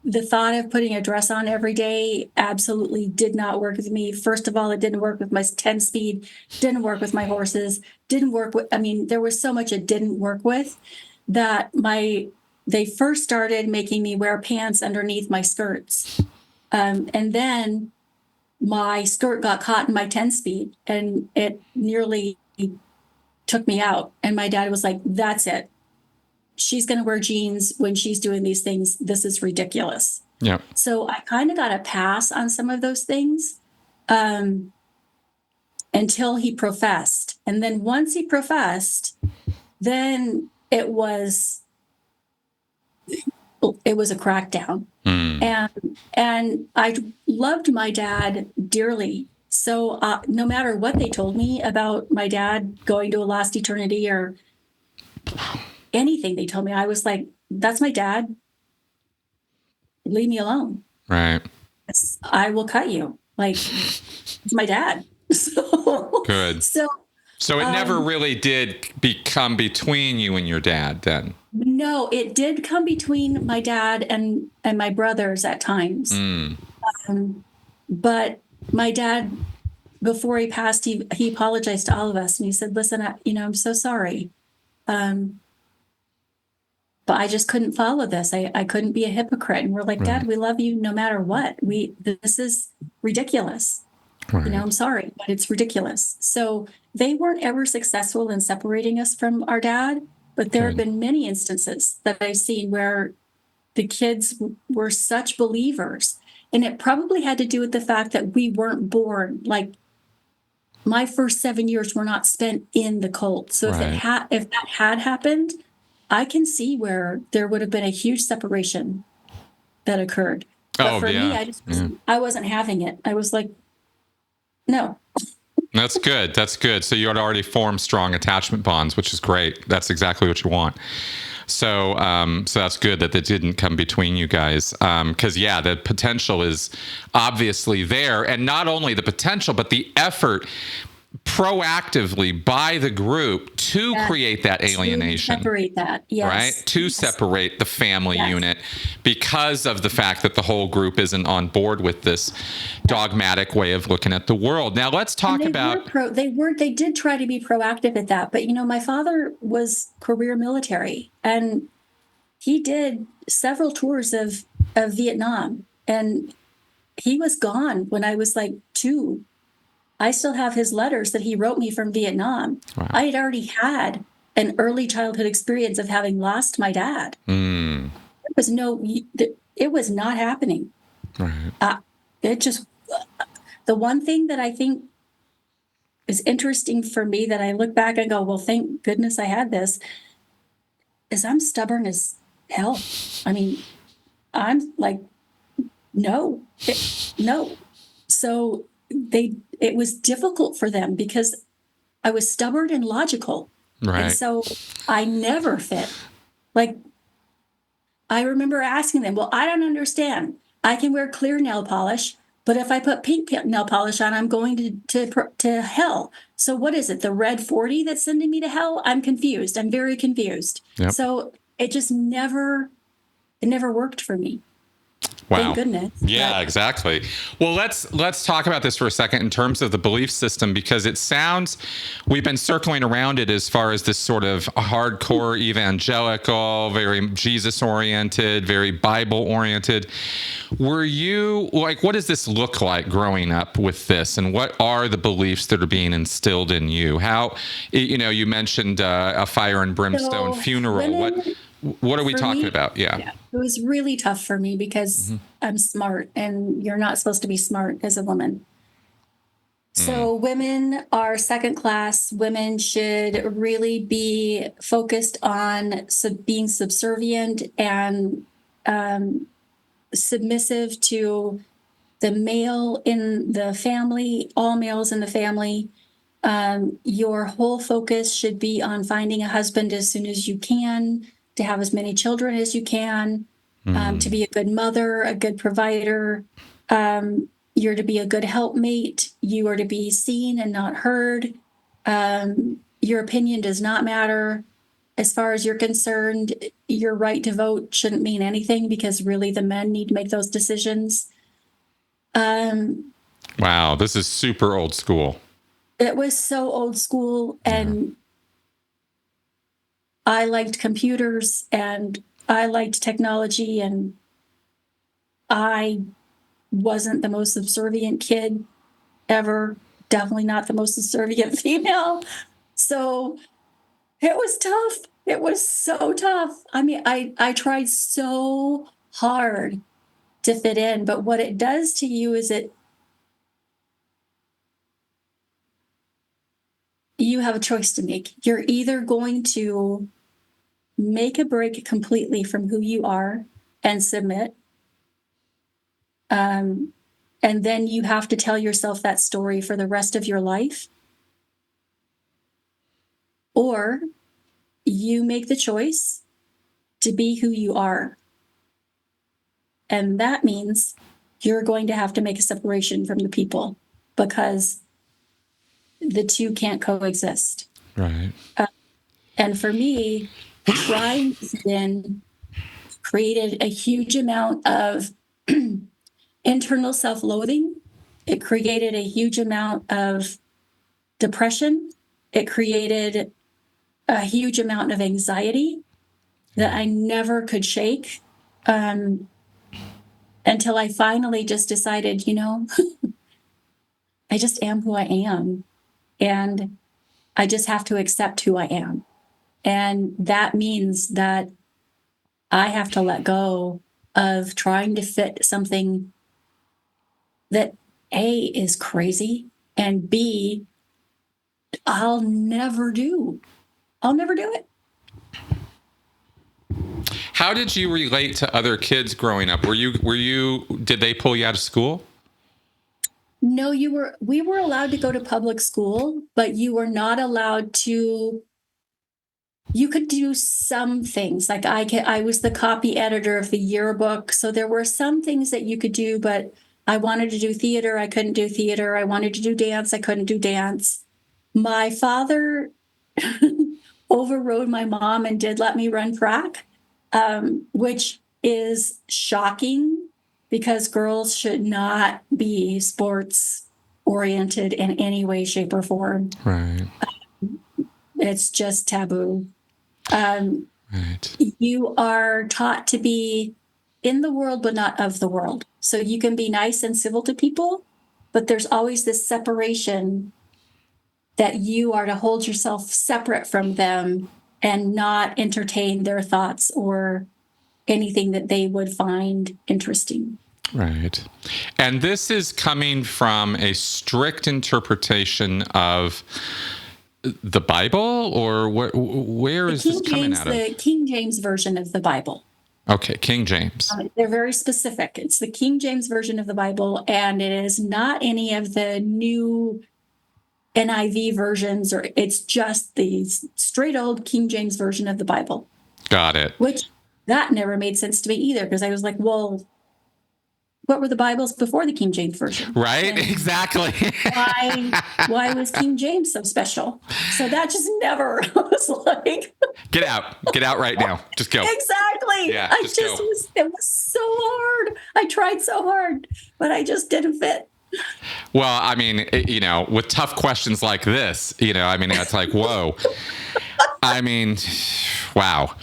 Speaker 2: The thought of putting a dress on every day absolutely did not work with me. First of all, it didn't work with my 10-speed, didn't work with my horses, didn't work with, there was so much it didn't work with, that they first started making me wear pants underneath my skirts. And then my skirt got caught in my 10-speed, and it nearly took me out. And my dad was like, that's it. She's going to wear jeans when she's doing these things. This is ridiculous.
Speaker 1: Yeah.
Speaker 2: So I kind of got a pass on some of those things until he professed. And then once he professed, then it was a crackdown. And I loved my dad dearly. So no matter what they told me about my dad going to a lost eternity or anything they told me, I was like, that's my dad. Leave me alone.
Speaker 1: Right.
Speaker 2: I will cut you. Like, it's my dad. So
Speaker 1: good. So it never really did become between you and your dad then?
Speaker 2: No, it did come between my dad and my brothers at times. But my dad, before he passed, he apologized to all of us, and he said, listen, I'm so sorry. But I just couldn't follow this. I couldn't be a hypocrite. And we're like, Dad, we love you no matter what. This is ridiculous. Right. I'm sorry, but it's ridiculous. So they weren't ever successful in separating us from our dad. But there have been many instances that I've seen where the kids were such believers. And it probably had to do with the fact that we weren't born. Like, my first 7 years were not spent in the cult. So if that had happened, I can see where there would have been a huge separation that occurred. But for me, I wasn't having it. I was like, no.
Speaker 1: That's good. That's good. So you had already formed strong attachment bonds, which is great. That's exactly what you want. So that's good that it didn't come between you guys. Because, the potential is obviously there. And not only the potential, but the effort proactively by the group to create that alienation.
Speaker 2: To separate that, yes.
Speaker 1: Right? To separate the family unit because of the fact that the whole group isn't on board with this dogmatic way of looking at the world. Now, let's talk about...
Speaker 2: They did try to be proactive at that. But, my father was career military. And he did several tours of Vietnam, and he was gone when I was like 2. I still have his letters that he wrote me from Vietnam.
Speaker 1: Wow.
Speaker 2: I had already had an early childhood experience of having lost my dad.
Speaker 1: Mm.
Speaker 2: It was not happening.
Speaker 1: Right.
Speaker 2: The one thing that I think is interesting for me that I look back and go, well, thank goodness I had this, is I'm stubborn as hell. I mean, I'm like, no. So it was difficult for them because I was stubborn and logical.
Speaker 1: Right.
Speaker 2: And so I never fit. Like, I remember asking them, well, I don't understand. I can wear clear nail polish, but if I put pink nail polish on, I'm going to hell. So what is it? The red 40 that's sending me to hell? I'm confused. I'm very confused.
Speaker 1: Yep.
Speaker 2: So it just never worked for me.
Speaker 1: Wow.
Speaker 2: Thank goodness.
Speaker 1: Yeah, exactly. Well, let's talk about this for a second in terms of the belief system, because it sounds, we've been circling around it as far as this sort of hardcore evangelical, very Jesus oriented, very Bible oriented. Were you like, what does this look like growing up with this, and what are the beliefs that are being instilled in you? How, you mentioned a fire and brimstone funeral. What are we talking about? Yeah.
Speaker 2: It was really tough for me because I'm smart, and you're not supposed to be smart as a woman. So women are second class. Women should really be focused on being subservient and submissive to the male in the family, all males in the family. Your whole focus should be on finding a husband as soon as you can, to have as many children as you can, to be a good mother, a good provider. You're to be a good helpmate. You are to be seen and not heard. Your opinion does not matter. As far as you're concerned, your right to vote shouldn't mean anything, because really the men need to make those decisions.
Speaker 1: Wow, this is super old school.
Speaker 2: It was so old school, and I liked computers and I liked technology, and I wasn't the most subservient kid ever. Definitely not the most subservient female. So it was tough. It was so tough. I mean, I tried so hard to fit in, but what it does to you is you have a choice to make. You're either going to make a break completely from who you are and submit. And then you have to tell yourself that story for the rest of your life. Or you make the choice to be who you are. And that means you're going to have to make a separation from the people, because the two can't coexist.
Speaker 1: Right.
Speaker 2: And for me, trying to then created a huge amount of internal self-loathing. It created a huge amount of depression. It created a huge amount of anxiety that I never could shake, until I finally just decided, I just am who I am, and I just have to accept who I am. And that means that I have to let go of trying to fit something that A, is crazy, and B, I'll never do. I'll never do it.
Speaker 1: How did you relate to other kids growing up? Did they pull you out of school?
Speaker 2: No, we were allowed to go to public school, but you were not allowed to. You could do some things. Like I was the copy editor of the yearbook, so there were some things that you could do, but I wanted to do theater, I couldn't do theater. I wanted to do dance, I couldn't do dance. My father overrode my mom and did let me run track, which is shocking, because girls should not be sports oriented in any way, shape, or form.
Speaker 1: Right.
Speaker 2: It's just taboo.
Speaker 1: Right.
Speaker 2: You are taught to be in the world, but not of the world. So you can be nice and civil to people, but there's always this separation that you are to hold yourself separate from them and not entertain their thoughts or anything that they would find interesting.
Speaker 1: Right. And this is coming from a strict interpretation of the Bible, or where is this coming out of?
Speaker 2: The King James version of the Bible.
Speaker 1: Okay, King James.
Speaker 2: They're very specific. It's the King James version of the Bible, and it is not any of the new NIV versions, or it's just the straight old King James version of the Bible.
Speaker 1: Got it.
Speaker 2: Which that never made sense to me either, because I was like, well, what were the Bibles before the King James version?
Speaker 1: Right,
Speaker 2: and
Speaker 1: exactly.
Speaker 2: why was King James so special? So that just never was like,
Speaker 1: get out right now. Just go.
Speaker 2: Exactly.
Speaker 1: Yeah,
Speaker 2: it was so hard. I tried so hard, but I just didn't fit.
Speaker 1: Well, I mean, with tough questions like this, it's like, whoa. I mean, wow.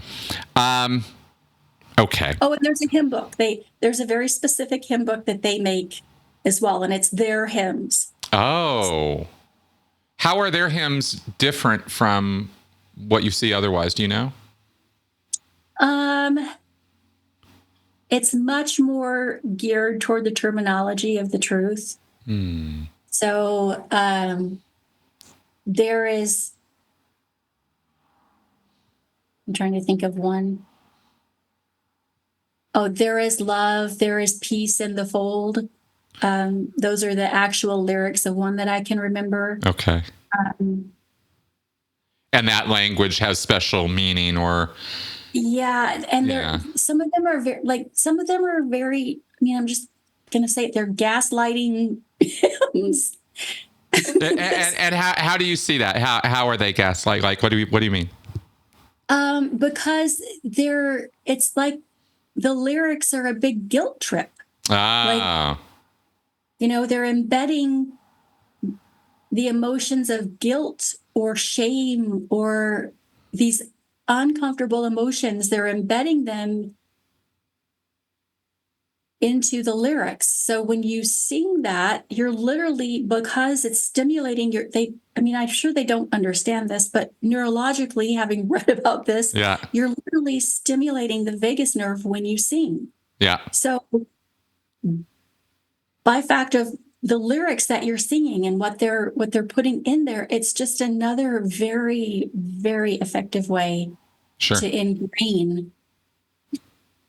Speaker 1: Okay.
Speaker 2: Oh, and there's a hymn book. There's a very specific hymn book that they make as well, and it's their hymns.
Speaker 1: Oh. How are their hymns different from what you see otherwise? Do you know?
Speaker 2: It's much more geared toward the terminology of the truth. So there is, I'm trying to think of one. Oh, there is love, there is peace in the fold. Those are the actual lyrics of one that I can remember.
Speaker 1: Okay. And that language has special meaning, or?
Speaker 2: Yeah, and some of them are very, I mean, I'm just going to say it, they're gaslighting hymns.
Speaker 1: and how do you see that? How are they gaslight? Like, what do you mean?
Speaker 2: Because it's like the lyrics are a big guilt trip.
Speaker 1: Ah.
Speaker 2: Like, they're embedding the emotions of guilt or shame or these uncomfortable emotions. They're embedding them into the lyrics. So when you sing that, you're literally, because it's stimulating I'm sure they don't understand this, but neurologically, having read about this, you're literally stimulating the vagus nerve when you sing.
Speaker 1: Yeah.
Speaker 2: So by fact of the lyrics that you're singing and what they're putting in there, it's just another very, very effective way to ingrain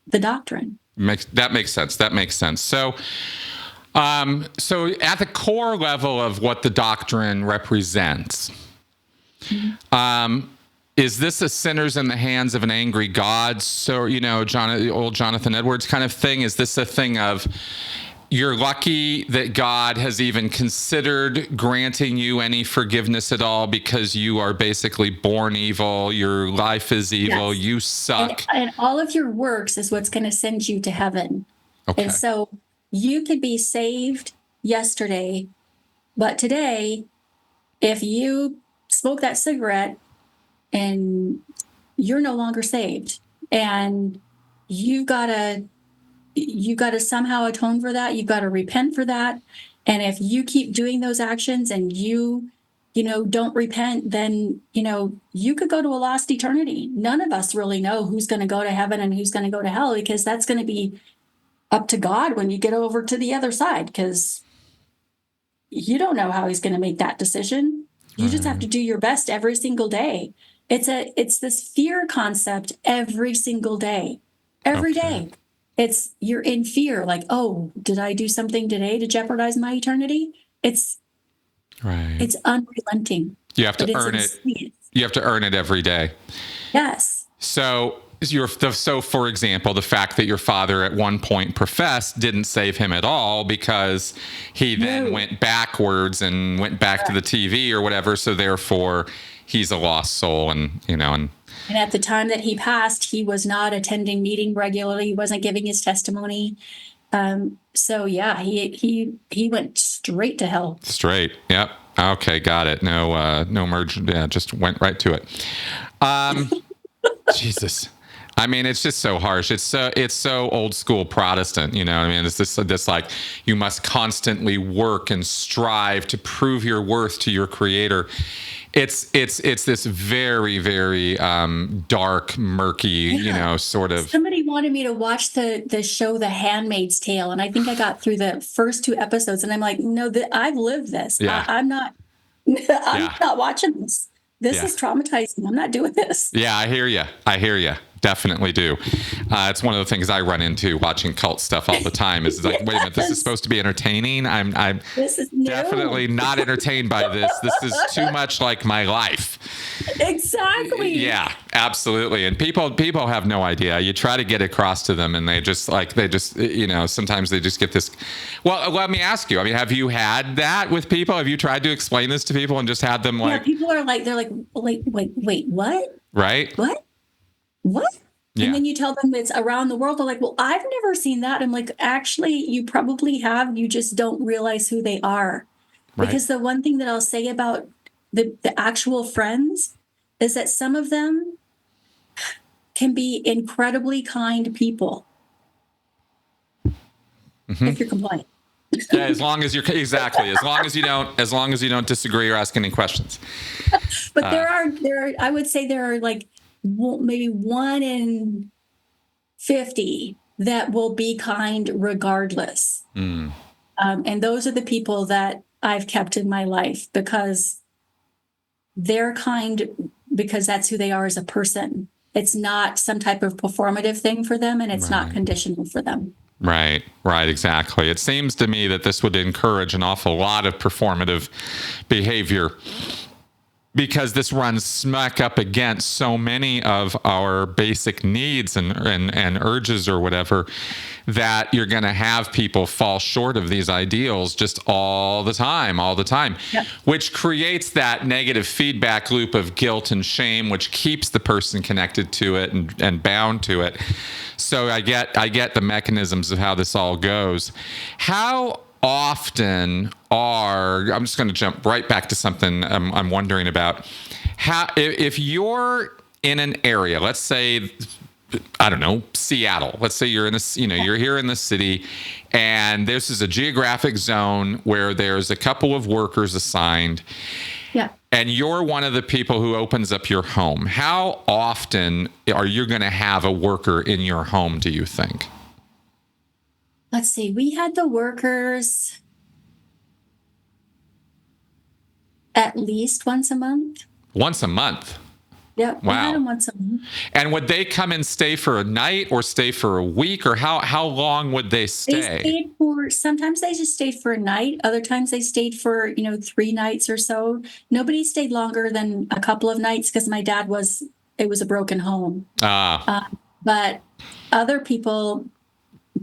Speaker 2: the doctrine.
Speaker 1: That makes sense. So, so at the core level of what the doctrine represents, is this a sinners in the hands of an angry God? So, old Jonathan Edwards kind of thing. Is this a thing of, you're lucky that God has even considered granting you any forgiveness at all because you are basically born evil. Your life is evil. Yes. You suck.
Speaker 2: And all of your works is what's going to send you to heaven. Okay. And so you could be saved yesterday, but today, if you smoke that cigarette and you're no longer saved, and you gotta somehow atone for that. You've got to repent for that. And if you keep doing those actions and you don't repent, then, you could go to a lost eternity. None of us really know who's going to go to heaven and who's going to go to hell, because that's going to be up to God when you get over to the other side, because you don't know how he's going to make that decision. You just have to do your best every single day. It's this fear concept every single day, every day. You're in fear, like, oh, did I do something today to jeopardize my eternity? It's unrelenting.
Speaker 1: You have to earn it. You have to earn it every day.
Speaker 2: Yes.
Speaker 1: So for example, the fact that your father at one point professed didn't save him at all, because he then went backwards and went back to the TV or whatever. So therefore, he's a lost soul, and
Speaker 2: at the time that he passed, he was not attending meeting regularly. He wasn't giving his testimony. So yeah, he went straight to hell.
Speaker 1: Straight. Yep. Okay. Got it. No merge. Yeah. Just went right to it. Jesus. I mean, it's just so harsh. It's so old school Protestant, you know what I mean? It's this like, you must constantly work and strive to prove your worth to your creator. It's this very, very dark, murky, you know, sort of.
Speaker 2: Somebody wanted me to watch the show The Handmaid's Tale, and I think I got through the first 2 episodes, and I'm like, no, I've lived this.
Speaker 1: Yeah.
Speaker 2: I'm not not watching this. This is traumatizing. I'm not doing this.
Speaker 1: Yeah, I hear you. Definitely do. It's one of the things I run into watching cult stuff all the time. Is like, wait a minute, this is supposed to be entertaining. I'm definitely not entertained by this. This is too much like my life.
Speaker 2: Exactly.
Speaker 1: Yeah, absolutely. And people have no idea. You try to get across to them, and they just you know, sometimes they just get this. Well, let me ask you. I mean, have you had that with people? Have you tried to explain this to people and just had them like?
Speaker 2: Yeah, people are like, they're like, wait, what?
Speaker 1: Right.
Speaker 2: What?
Speaker 1: Yeah.
Speaker 2: And then you tell them it's around the world. They're like, well, I've never seen that. I'm like, actually, you probably have. You just don't realize who they are. Right. Because the one thing that I'll say about the actual friends is that some of them can be incredibly kind people. Mm-hmm. If you're compliant.
Speaker 1: Yeah, as long as you don't disagree or ask any questions.
Speaker 2: But there are I would say there are like maybe 1 in 50 that will be kind regardless. And those are the people that I've kept in my life because they're kind because that's who they are as a person. It's not some type of performative thing for them, and it's not conditional for them. Right,
Speaker 1: exactly. It seems to me that this would encourage an awful lot of performative behavior, because this runs smack up against so many of our basic needs and urges or whatever, that you're going to have people fall short of these ideals just all the time, yep. Which creates that negative feedback loop of guilt and shame, which keeps the person connected to it and bound to it. So I get the mechanisms of how this all goes. How often I'm just going to jump right back to something I'm wondering about. How, if you're in an area, let's say, I don't know, Seattle. Let's say you're you're here in the city, and this is a geographic zone where there's a couple of workers assigned.
Speaker 2: Yeah.
Speaker 1: And you're one of the people who opens up your home. How often are you going to have a worker in your home, do you think?
Speaker 2: Let's see. We had the workers at least once a month.
Speaker 1: Once a month?
Speaker 2: Yeah.
Speaker 1: Wow.
Speaker 2: We had them once a month.
Speaker 1: And would they come and stay for a night or stay for a week, or how long would they stay?
Speaker 2: They stayed sometimes they just stayed for a night. Other times they stayed for, 3 nights or so. Nobody stayed longer than a couple of nights because my dad it was a broken home. But other people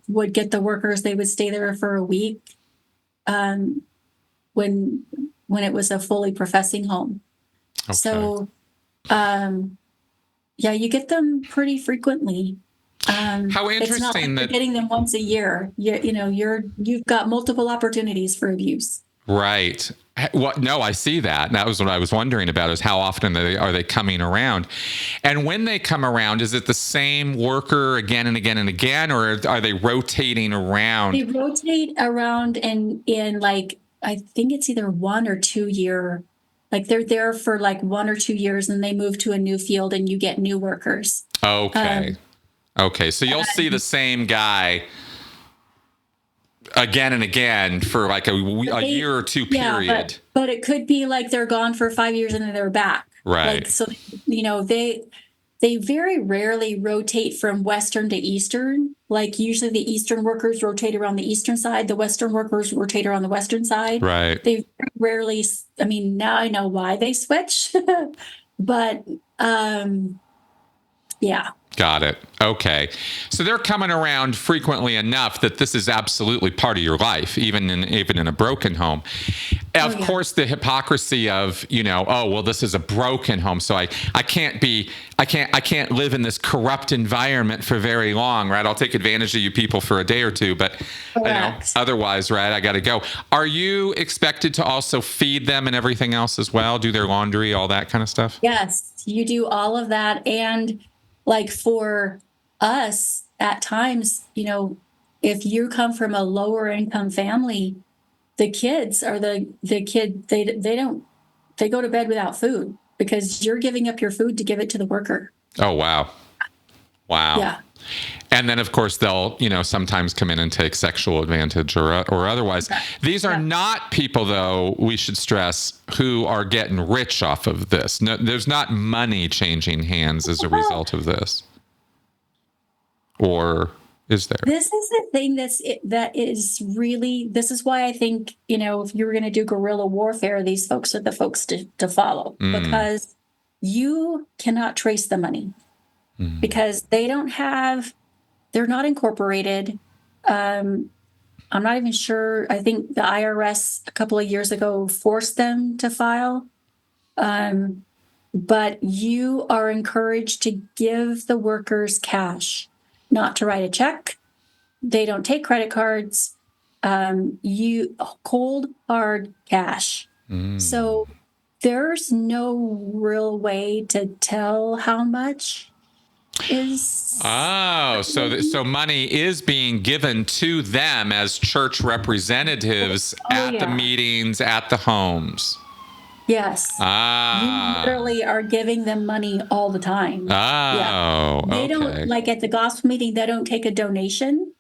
Speaker 2: would get the workers, they would stay there for a week when it was a fully professing home. Okay. So, you get them pretty frequently.
Speaker 1: How interesting
Speaker 2: it's not like
Speaker 1: that
Speaker 2: you're getting them once a year. You've got multiple opportunities for abuse.
Speaker 1: Right. Well, no, I see that. That was what I was wondering about, is how often are they coming around? And when they come around, is it the same worker again and again and again, or are they rotating around?
Speaker 2: They rotate around in like, I think it's either 1 or 2 year. Like they're there for like 1 or 2 years, and they move to a new field, and you get new workers.
Speaker 1: Okay. Okay. So you'll see the same guy again and again for like a year or two period.
Speaker 2: Yeah, but it could be like they're gone for 5 years and then they're back.
Speaker 1: Right.
Speaker 2: Like, so, they very rarely rotate from Western to Eastern. Like usually the Eastern workers rotate around the Eastern side. The Western workers rotate around the Western side.
Speaker 1: Right.
Speaker 2: They rarely, now I know why they switch, but yeah.
Speaker 1: Got it. Okay. So they're coming around frequently enough that this is absolutely part of your life, even in a broken home. Of course, the hypocrisy of, this is a broken home, so I can't live in this corrupt environment for very long, right? I'll take advantage of you people for a day or two, but otherwise, right, I got to go. Are you expected to also feed them and everything else as well? Do their laundry, all that kind of stuff?
Speaker 2: Yes, you do all of that. And like for us at times, if you come from a lower income family, the kids are the kid, they go to bed without food because you're giving up your food to give it to the worker.
Speaker 1: Oh, wow. Wow.
Speaker 2: Yeah.
Speaker 1: And then, of course, they'll, sometimes come in and take sexual advantage or otherwise. These are not people, though, we should stress, who are getting rich off of this. No, there's not money changing hands as a result of this. Or is there?
Speaker 2: This is the thing that is really, this is why I think, if you were going to do guerrilla warfare, these folks are the folks to follow, because you cannot trace the money. Because they're not incorporated. I'm not even sure. I think the IRS a couple of years ago forced them to file. But you are encouraged to give the workers cash, not to write a check. They don't take credit cards. Cold, hard cash. So there's no real way to tell how much is.
Speaker 1: Oh, so money is being given to them as church representatives at the meetings, at the homes.
Speaker 2: Yes. You literally are giving them money all the time. They don't, like at the gospel meeting, they don't take a donation,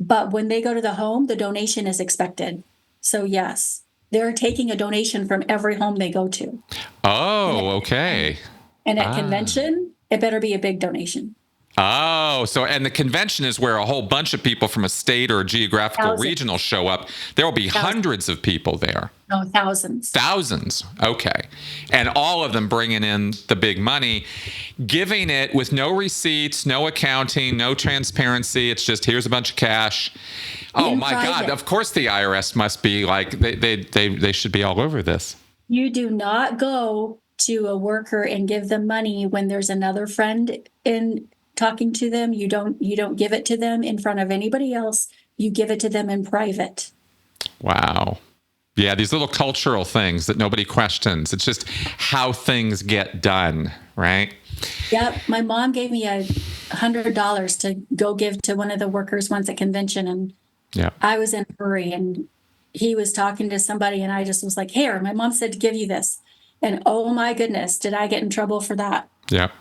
Speaker 2: but when they go to the home, the donation is expected. So yes, they're taking a donation from every home they go to.
Speaker 1: Oh, okay.
Speaker 2: And at convention, it better be a big donation.
Speaker 1: Oh, and the convention is where a whole bunch of people from a state or a geographical regional show up. There will be hundreds of people there.
Speaker 2: No, thousands.
Speaker 1: Thousands. Okay. And all of them bringing in the big money, giving it with no receipts, no accounting, no transparency. It's just, here's a bunch of cash. Oh, my God. Of course the IRS must be like, they should be all over this.
Speaker 2: You do not go to a worker and give them money when there's another friend in talking to them. You don't give it to them in front of anybody else. You give it to them in private.
Speaker 1: Wow. Yeah, these little cultural things that nobody questions. It's just how things get done, right?
Speaker 2: Yep. My mom gave me $100 to go give to one of the workers once at convention, and I was in a hurry, and he was talking to somebody, and I just was like, "Here, my mom said to give you this." And oh my goodness, did I get in trouble for that?
Speaker 1: Yep.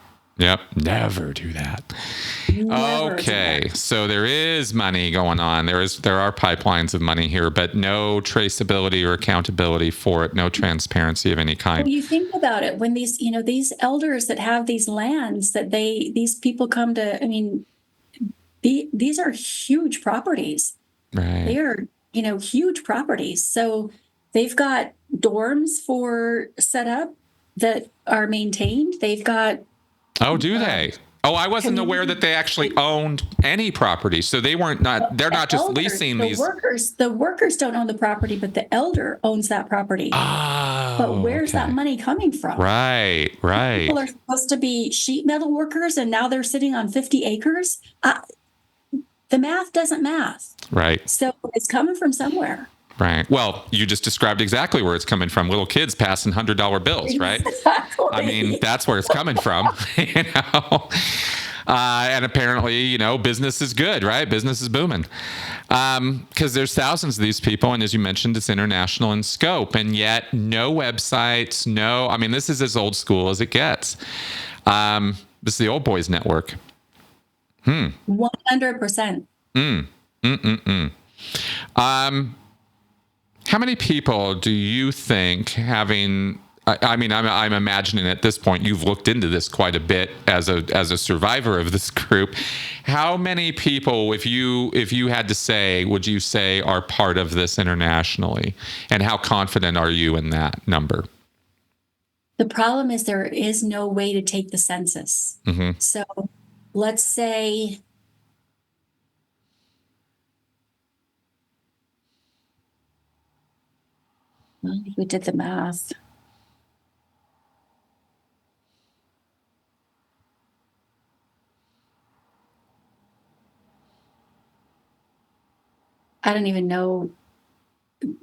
Speaker 1: Never do that. Okay. So there is money going on. There are pipelines of money here, but no traceability or accountability for it. No transparency of any kind.
Speaker 2: Well, you think about it when these elders that have these lands that these people come to, these are huge properties.
Speaker 1: Right.
Speaker 2: They are, huge properties. So they've got dorms set up that are maintained. They've got.
Speaker 1: Oh, do they? Oh, I wasn't aware that they actually owned any property. So they're not just leasing these.
Speaker 2: The workers don't own the property, but the elder owns that property.
Speaker 1: Oh,
Speaker 2: but where's that money coming from?
Speaker 1: Right.
Speaker 2: People are supposed to be sheet metal workers, and now they're sitting on 50 acres. The math doesn't math.
Speaker 1: Right.
Speaker 2: So it's coming from somewhere.
Speaker 1: Right. Well, you just described exactly where it's coming from. Little kids passing $100 bills, right?
Speaker 2: Exactly.
Speaker 1: That's where it's coming from, And apparently, business is good, right? Business is booming. Because there's thousands of these people. And as you mentioned, it's international in scope. And yet no websites, this is as old school as it gets. This is the old boys network.
Speaker 2: 100%.
Speaker 1: How many people do you think I'm imagining at this point you've looked into this quite a bit as a survivor of this group. How many people, if you had to say, would you say are part of this internationally? And how confident are you in that number?
Speaker 2: The problem is there is no way to take the census.
Speaker 1: Mm-hmm.
Speaker 2: So let's say we did the math. I don't even know.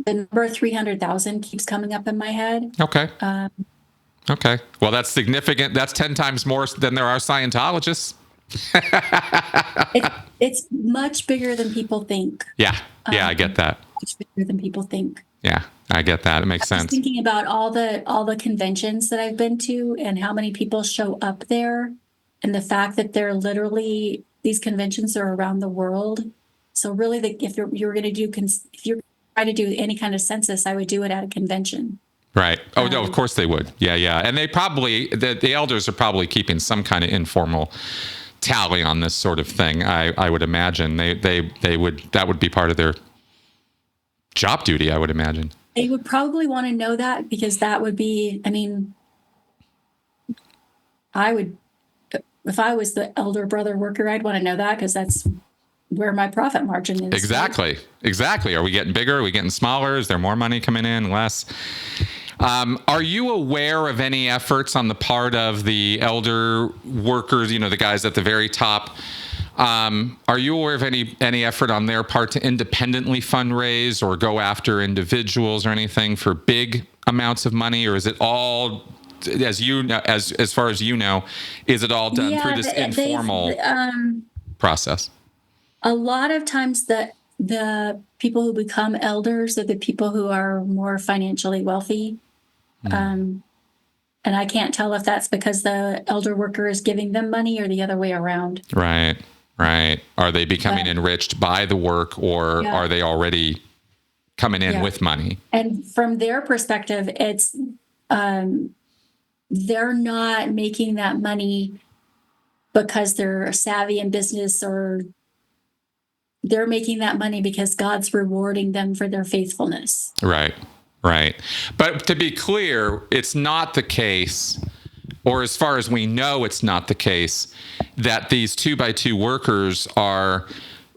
Speaker 2: The number 300,000 keeps coming up in my head.
Speaker 1: Okay. Okay. Well, that's significant. That's 10 times more than there are Scientologists.
Speaker 2: It's much bigger than people think.
Speaker 1: Yeah. Yeah, I get that.
Speaker 2: Much bigger than people think.
Speaker 1: Yeah, I get that. It makes
Speaker 2: I was
Speaker 1: sense.
Speaker 2: thinking about all the conventions that I've been to and how many people show up there, and the fact that they're literally, these conventions are around the world. So really, if you're going to do if you're trying to do any kind of census, I would do it at a convention.
Speaker 1: Right. Oh, no, of course they would. Yeah, yeah. And they probably, the elders are probably keeping some kind of informal tally on this sort of thing. I would imagine they would, that would be part of their job duty, I would imagine.
Speaker 2: They would probably want to know that, because that would be, I mean, I would, if I was the elder brother worker, I'd want to know that, because that's where my profit margin is.
Speaker 1: Exactly. Right? Exactly. Are we getting bigger? Are we getting smaller? Is there more money coming in, less? Are you aware of any efforts on the part of the elder workers, the guys at the very top? Are you aware of any effort on their part to independently fundraise or go after individuals or anything for big amounts of money? Or is it all, as far as you know, is it all done through this informal process?
Speaker 2: A lot of times the people who become elders are the people who are more financially wealthy. And I can't tell if that's because the elder worker is giving them money or the other way around.
Speaker 1: Right. Right. Are they becoming enriched by the work, or are they already coming in with money? And
Speaker 2: from their perspective, it's they're not making that money because they're savvy in business, or they're making that money because God's rewarding them for their faithfulness.
Speaker 1: Right. Right. But to be clear, it's not the case, or as far as we know, it's not the case that these 2x2 workers are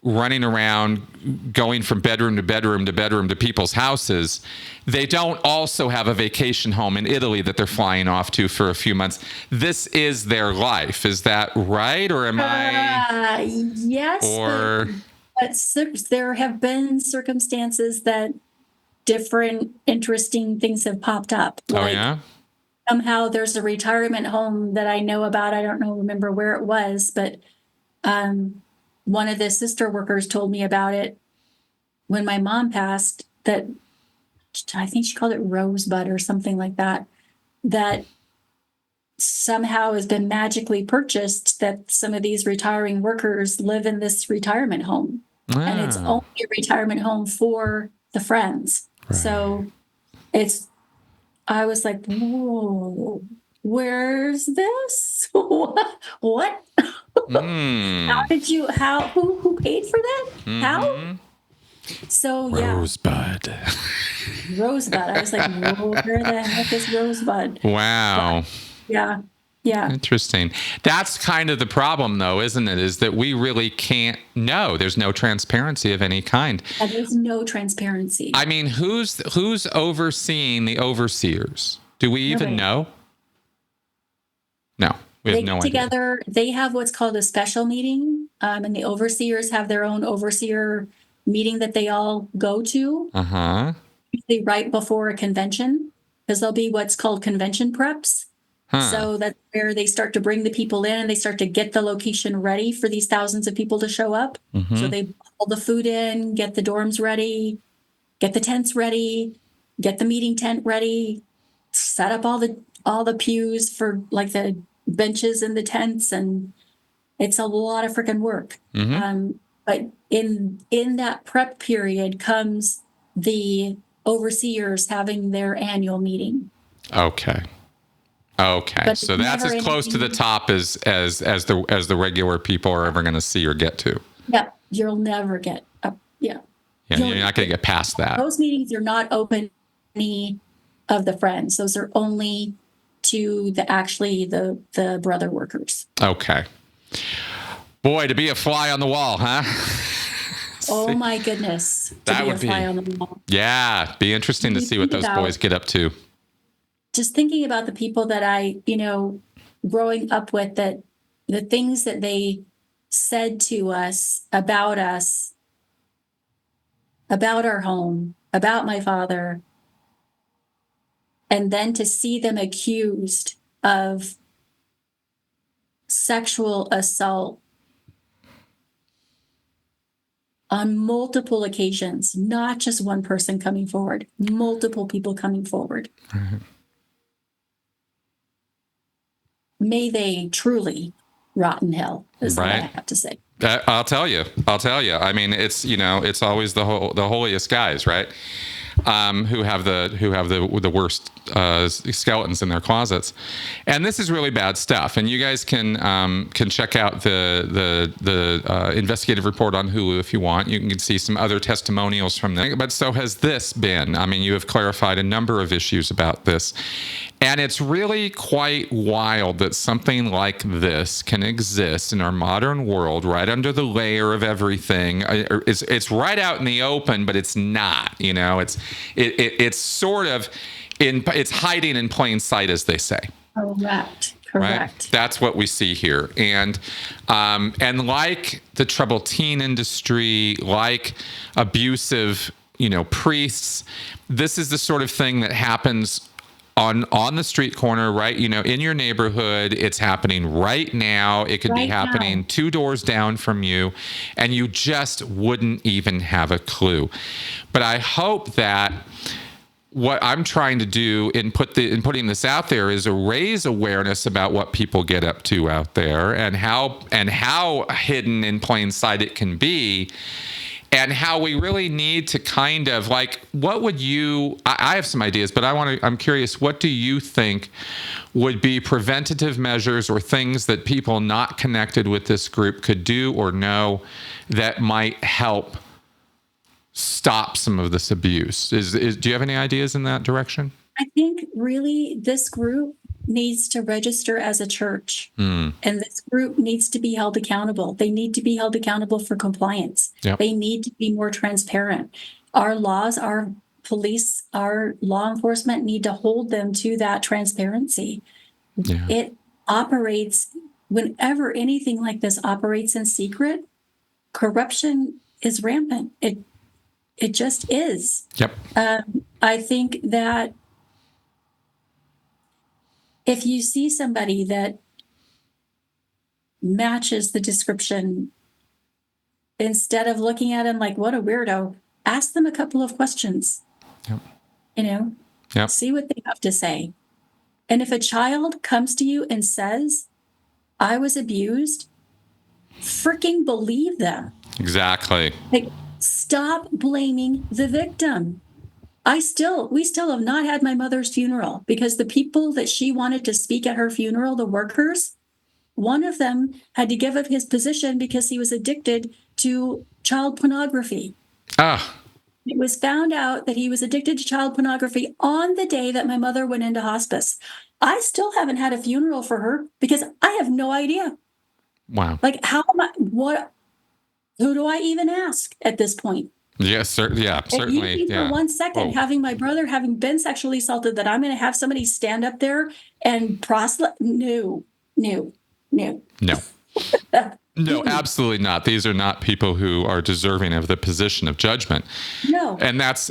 Speaker 1: running around going from bedroom to bedroom to bedroom to people's houses. They don't also have a vacation home in Italy that they're flying off to for a few months. This is their life. Is that right? Or am I?
Speaker 2: Yes. Or but there have been circumstances that different interesting things have popped up. Somehow there's a retirement home that I know about. I don't remember where it was, but one of the sister workers told me about it when my mom passed, that I think she called it Rosebud or something like that, that somehow has been magically purchased, that some of these retiring workers live in this retirement home. And it's only a retirement home for the friends. Right. So I was like, whoa, where's this? What? How did you, who paid for that? How? So, yeah. Rosebud. I was like, where the heck is Rosebud?
Speaker 1: Wow.
Speaker 2: But, yeah. Yeah.
Speaker 1: Interesting. That's kind of the problem, though, isn't it? Is that we really can't know. There's no transparency of any kind.
Speaker 2: There's no transparency.
Speaker 1: I mean, who's overseeing the overseers? Do we even know? No, we have no idea. Together,
Speaker 2: they have what's called a special meeting, and the overseers have their own overseer meeting that they all go to. Usually right before a convention, because there'll be what's called convention preps. So that's where they start to bring the people in, and they start to get the location ready for these thousands of people to show up. So they pull the food in, get the dorms ready, get the tents ready, get the meeting tent ready, set up all the pews for like the benches and the tents, and it's a lot of freaking work. But in that prep period comes the overseers having their annual meeting.
Speaker 1: Okay. But so that's as close to the top as the regular people are ever going to see or get to.
Speaker 2: Yeah, you'll never get up. Yeah.
Speaker 1: Yeah, you're not going to get past that.
Speaker 2: Those meetings are not open to any of the friends. Those are only to the brother workers.
Speaker 1: Okay. Boy, to be a fly on the wall, huh?
Speaker 2: Oh my goodness.
Speaker 1: That would be a fly on the wall. Yeah, be interesting to see what those boys get up to.
Speaker 2: Just thinking about the people that I, growing up with, that the things that they said to us, about our home, about my father, and then to see them accused of sexual assault on multiple occasions, not just one person coming forward, multiple people coming forward.
Speaker 1: Right.
Speaker 2: May they truly rot in hell, is what I
Speaker 1: Right.
Speaker 2: have to say.
Speaker 1: I'll tell you. I mean, it's, it's always the holiest guys, right? Who have the worst skeletons in their closets, and this is really bad stuff. And you guys can check out the investigative report on Hulu if you want. You can see some other testimonials from them. But so has this been. I mean, you have clarified a number of issues about this, and it's really quite wild that something like this can exist in our modern world, right under the layer of everything. It's right out in the open, but it's not. It's sort of it's hiding in plain sight, as they say.
Speaker 2: Correct.
Speaker 1: Right? That's what we see here. And like the troubled teen industry, like abusive, priests, this is the sort of thing that happens on the street corner, right? In your neighborhood. It's happening right now. It could be happening 2 doors down from you, and you just wouldn't even have a clue. But I hope that what I'm trying to do in putting this out there is raise awareness about what people get up to out there, and how hidden in plain sight it can be. And how we really need to kind of I have some ideas, but I'm curious, what do you think would be preventative measures or things that people not connected with this group could do or know that might help stop some of this abuse? Do you have any ideas in that direction?
Speaker 2: I think really this group needs to register as a church, and this group needs to be held accountable. They need to be held accountable for compliance. Yep. They need to be more transparent. Our laws, our police, our law enforcement need to hold them to that transparency. Yeah. It operates, whenever anything like this operates in secret, corruption is rampant. It just is.
Speaker 1: Yep.
Speaker 2: I think that if you see somebody that matches the description, instead of looking at him like, what a weirdo, ask them a couple of questions. Yep.
Speaker 1: Yep.
Speaker 2: See what they have to say. And if a child comes to you and says, I was abused, freaking believe them.
Speaker 1: Exactly.
Speaker 2: Stop blaming the victim. We still have not had my mother's funeral because the people that she wanted to speak at her funeral, the workers, one of them had to give up his position because he was addicted to child pornography. It was found out that he was addicted to child pornography on the day that my mother went into hospice. I still haven't had a funeral for her because I have no idea.
Speaker 1: Wow.
Speaker 2: Who do I even ask at this point?
Speaker 1: Yes, certainly.
Speaker 2: If you think for 1 second, having my brother having been sexually assaulted, that I'm going to have somebody stand up there and proselyte? No.
Speaker 1: No, absolutely not. These are not people who are deserving of the position of judgment.
Speaker 2: No.
Speaker 1: And that's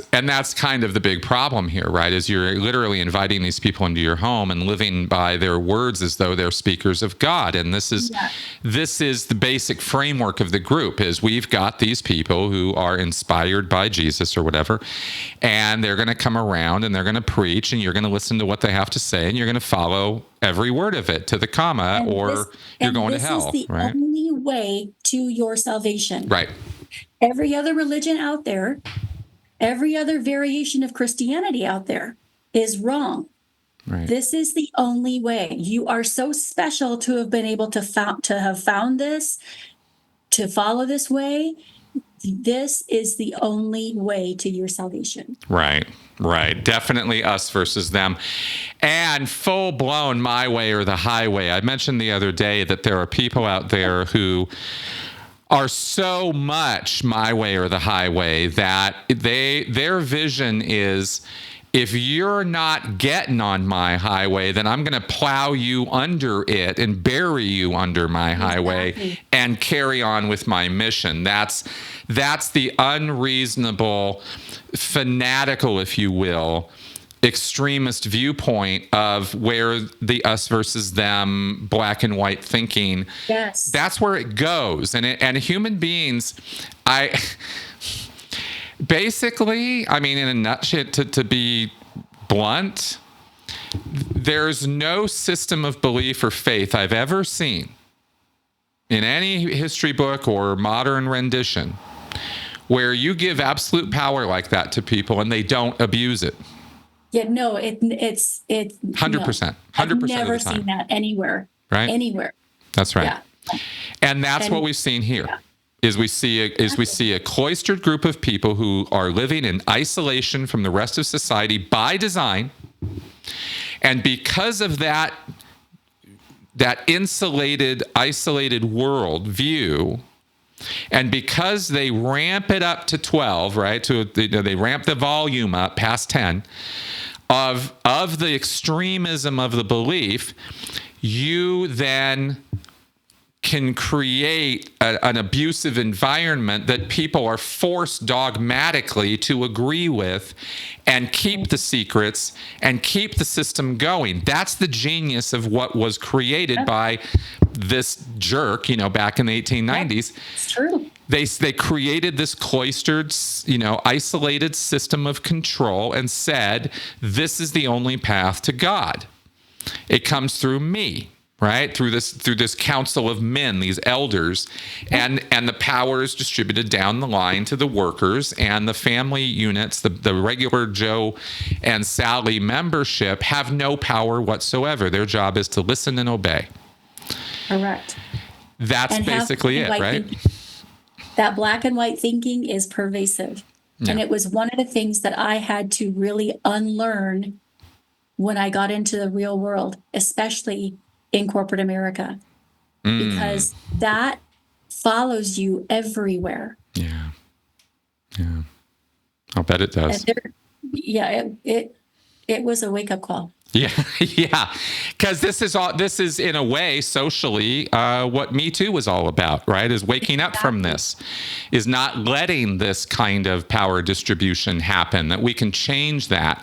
Speaker 1: kind of the big problem here, right? Is you're literally inviting these people into your home and living by their words as though they're speakers of God. And this is the basic framework of the group. Is we've got these people who are inspired by Jesus or whatever, and they're going to come around and they're going to preach, and you're going to listen to what they have to say, and you're going to follow every word of it to the comma, you're going to hell.
Speaker 2: This is the only way to your salvation.
Speaker 1: Right.
Speaker 2: Every other religion out there, every other variation of Christianity out there is wrong. Right. This is the only way. You are so special to have been able to have found this, to follow this way. This is the only way to your salvation.
Speaker 1: Right. Definitely us versus them. And full blown my way or the highway. I mentioned the other day that there are people out there who are so much my way or the highway that their vision is, if you're not getting on my highway, then I'm going to plow you under it and bury you under my highway and carry on with my mission. That's the unreasonable, fanatical, if you will, extremist viewpoint of where the us versus them, black and white thinking.
Speaker 2: Yes.
Speaker 1: That's where it goes. And human beings, basically, I mean, in a nutshell, to be blunt, there's no system of belief or faith I've ever seen in any history book or modern rendition where you give absolute power like that to people and they don't abuse it.
Speaker 2: Yeah, no, it's
Speaker 1: 100%. 100%
Speaker 2: I've never
Speaker 1: of the time.
Speaker 2: seen that anywhere.
Speaker 1: Right?
Speaker 2: Anywhere.
Speaker 1: That's right.
Speaker 2: Yeah.
Speaker 1: And that's what we've seen here. Yeah. We see a cloistered group of people who are living in isolation from the rest of society by design. And because of that insulated, isolated world view, and because they ramp it up to 12, right? They ramp the volume up past 10 of the extremism of the belief, you then can create an abusive environment that people are forced dogmatically to agree with and keep the secrets and keep the system going. That's the genius of what was created by this jerk, back in the 1890s.
Speaker 2: It's true.
Speaker 1: They created this cloistered, isolated system of control and said, this is the only path to God. It comes through me. Right, through this council of men, these elders, and the power is distributed down the line to the workers, and the family units, the regular Joe and Sally membership have no power whatsoever. Their job is to listen and obey.
Speaker 2: Correct.
Speaker 1: That's basically it, right?
Speaker 2: That black and white thinking is pervasive. Yeah. And it was one of the things that I had to really unlearn when I got into the real world, especially in corporate America, because that follows you everywhere.
Speaker 1: Yeah. I'll bet it does.
Speaker 2: It was a wake-up call.
Speaker 1: Yeah. Because this is in a way socially what Me Too was all about, right? Is waking up from this, is not letting this kind of power distribution happen. That we can change that,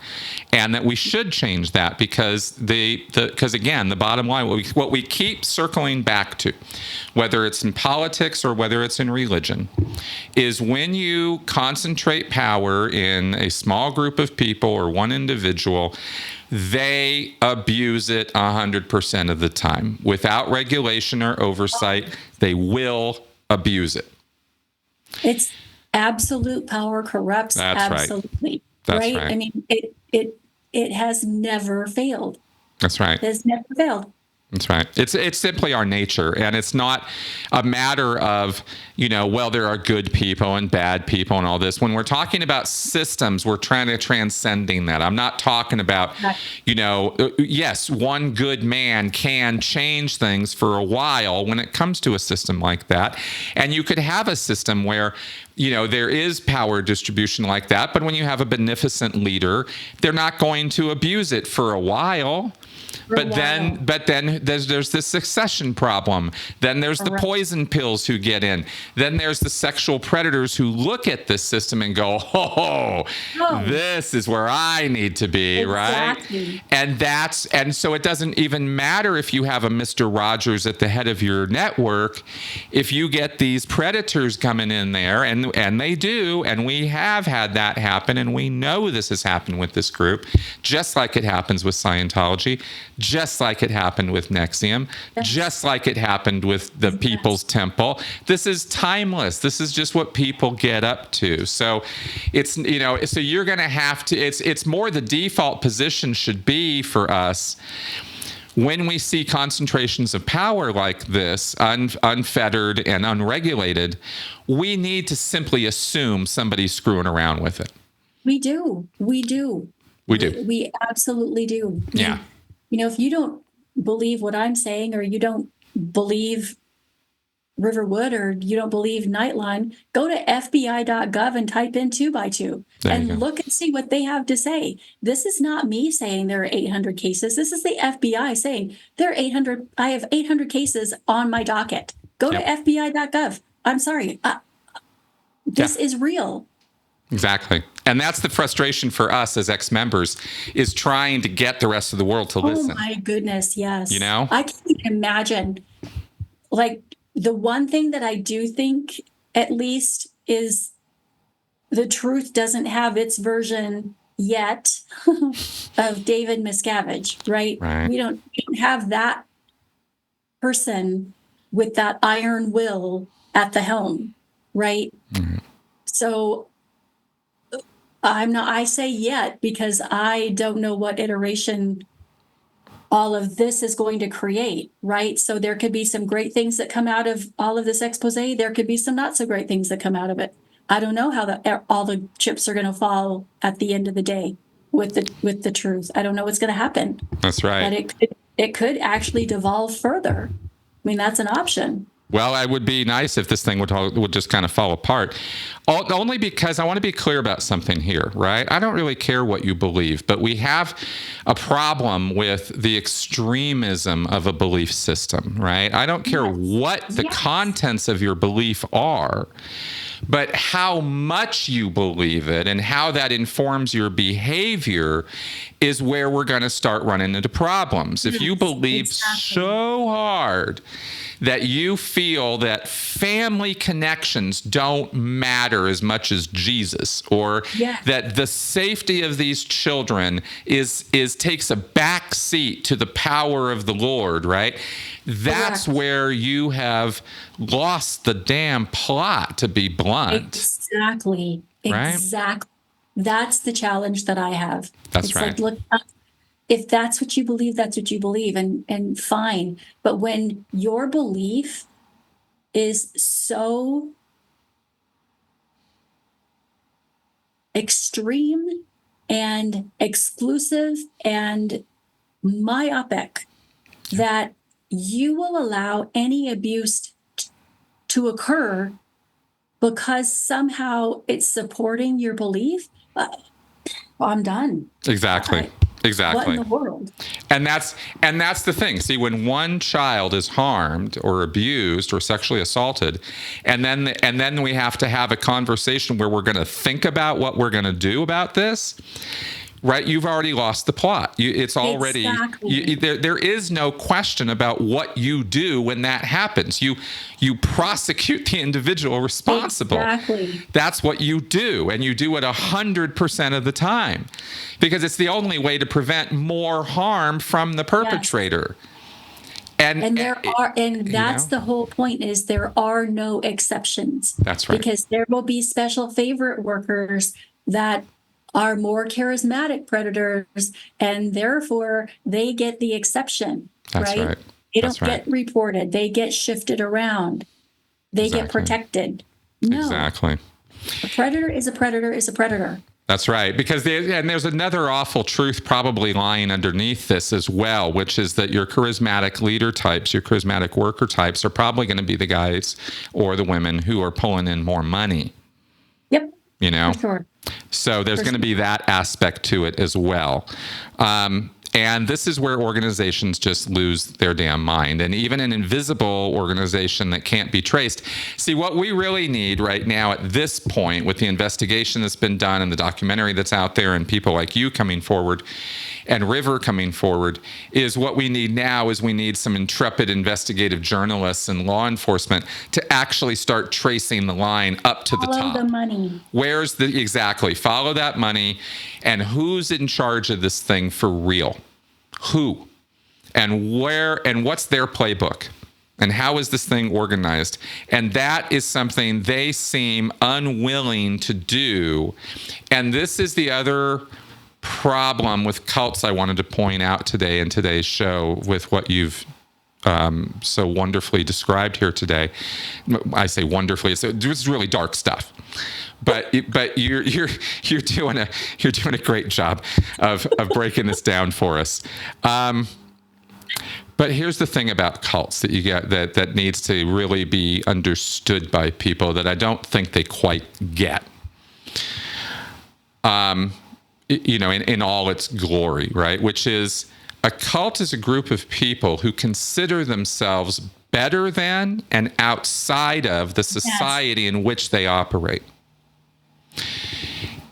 Speaker 1: and that we should change that because again, the bottom line, what we keep circling back to, whether it's in politics or whether it's in religion, is when you concentrate power in a small group of people or one individual, they abuse it 100% of the time. Without regulation or oversight, they will abuse it.
Speaker 2: It's absolute power corrupts.
Speaker 1: That's
Speaker 2: absolutely.
Speaker 1: That's right.
Speaker 2: I mean, it has never failed.
Speaker 1: That's right.
Speaker 2: It has never failed.
Speaker 1: That's right. It's simply our nature, and it's not a matter of, there are good people and bad people and all this. When we're talking about systems, we're trying to transcending that. I'm not talking about, yes, one good man can change things for a while when it comes to a system like that. And you could have a system where there is power distribution like that, but when you have a beneficent leader, they're not going to abuse it for a while. But then there's this succession problem. Then there's the poison pills who get in. Then there's the sexual predators who look at this system and go, this is where I need to be,
Speaker 2: exactly.
Speaker 1: Right? And so it doesn't even matter if you have a Mr. Rogers at the head of your network. If you get these predators coming in there, and they do, and we have had that happen, and we know this has happened with this group, just like it happens with Scientology, just like it happened with NXIVM, just like it happened with the People's Temple. This is timeless. This is just what people get up to. So it's, so you're going to have to, it's more the default position should be for us when we see concentrations of power like this, unfettered and unregulated. We need to simply assume somebody's screwing around with it.
Speaker 2: We do. We absolutely do.
Speaker 1: Yeah.
Speaker 2: If you don't believe what I'm saying, or you don't believe Riverwood, or you don't believe Nightline, go to FBI.gov and type in 2x2 and look and see what they have to say. This is not me saying there are 800 cases. This is the FBI saying there are 800. I have 800 cases on my docket. Go to FBI.gov. I'm sorry. This is real.
Speaker 1: Exactly. And that's the frustration for us as ex-members, is trying to get the rest of the world to listen.
Speaker 2: Oh my goodness, yes.
Speaker 1: You know?
Speaker 2: I can't even imagine. Like, the one thing that I do think, at least, is the truth doesn't have its version yet of David Miscavige, right?
Speaker 1: Right.
Speaker 2: We don't have that person with that iron will at the helm, right?
Speaker 1: Mm-hmm.
Speaker 2: So I say yet because I don't know what iteration all of this is going to create, right? So there could be some great things that come out of all of this expose. There could be some not so great things that come out of it. I don't know how all the chips are going to fall at the end of the day with the truth. I don't know what's going to happen.
Speaker 1: That's right.
Speaker 2: But it could actually devolve further. I mean, that's an option.
Speaker 1: Well, it would be nice if this thing would just kind of fall apart. Only because I want to be clear about something here, right? I don't really care what you believe, but we have a problem with the extremism of a belief system, right? I don't care what the contents of your belief are, but how much you believe it and how that informs your behavior is where we're going to start running into problems. If you believe so hard that you feel that family connections don't matter as much as Jesus, or that the safety of these children is takes a back seat to the power of the Lord, right? That's where you have lost the damn plot, to be blunt.
Speaker 2: Exactly.
Speaker 1: Right?
Speaker 2: Exactly. That's the challenge that I have.
Speaker 1: That's right.
Speaker 2: Like, look, if that's what you believe, that's what you believe, and fine. But when your belief is so extreme and exclusive and myopic that you will allow any abuse to occur because somehow it's supporting your belief, I'm done.
Speaker 1: Exactly. Exactly.
Speaker 2: What in the world?
Speaker 1: And that's the thing. See, when one child is harmed or abused or sexually assaulted, and then we have to have a conversation where we're going to think about what we're going to do about this, right? You've already lost the plot. It's already there is no question about what you do when that happens. You prosecute the individual responsible.
Speaker 2: Exactly.
Speaker 1: That's what you do, and you do it 100% of the time, because it's the only way to prevent more harm from the perpetrator. And
Speaker 2: that's the whole point, is there are no exceptions.
Speaker 1: That's right.
Speaker 2: Because there will be special favorite workers that are more charismatic predators, and therefore they get the exception.
Speaker 1: That's right.
Speaker 2: They don't get reported. They get shifted around. They get protected. No.
Speaker 1: Exactly.
Speaker 2: A predator is a predator is a predator.
Speaker 1: That's right. Because there's another awful truth probably lying underneath this as well, which is that your charismatic leader types, your charismatic worker types, are probably going to be the guys or the women who are pulling in more money.
Speaker 2: Yep.
Speaker 1: You know?
Speaker 2: For sure.
Speaker 1: So there's going to be that aspect to it as well. And this is where organizations just lose their damn mind. And even an invisible organization that can't be traced. See, what we really need right now at this point, with the investigation that's been done and the documentary that's out there and people like you coming forward and River coming forward, is what we need now is we need some intrepid investigative journalists and law enforcement to actually start tracing the line up to the top.
Speaker 2: Follow the money.
Speaker 1: Follow that money, and who's in charge of this thing for real? Who? And where, and what's their playbook? And how is this thing organized? And that is something they seem unwilling to do. And this is the other problem with cults I wanted to point out today in today's show, with what you've so wonderfully described here today. I say wonderfully, it's really dark stuff. But you're doing a great job of breaking this down for us. But here's the thing about cults that you get that needs to really be understood by people that I don't think they quite get. In all its glory, right? Which is, a cult is a group of people who consider themselves better than and outside of the society in which they operate.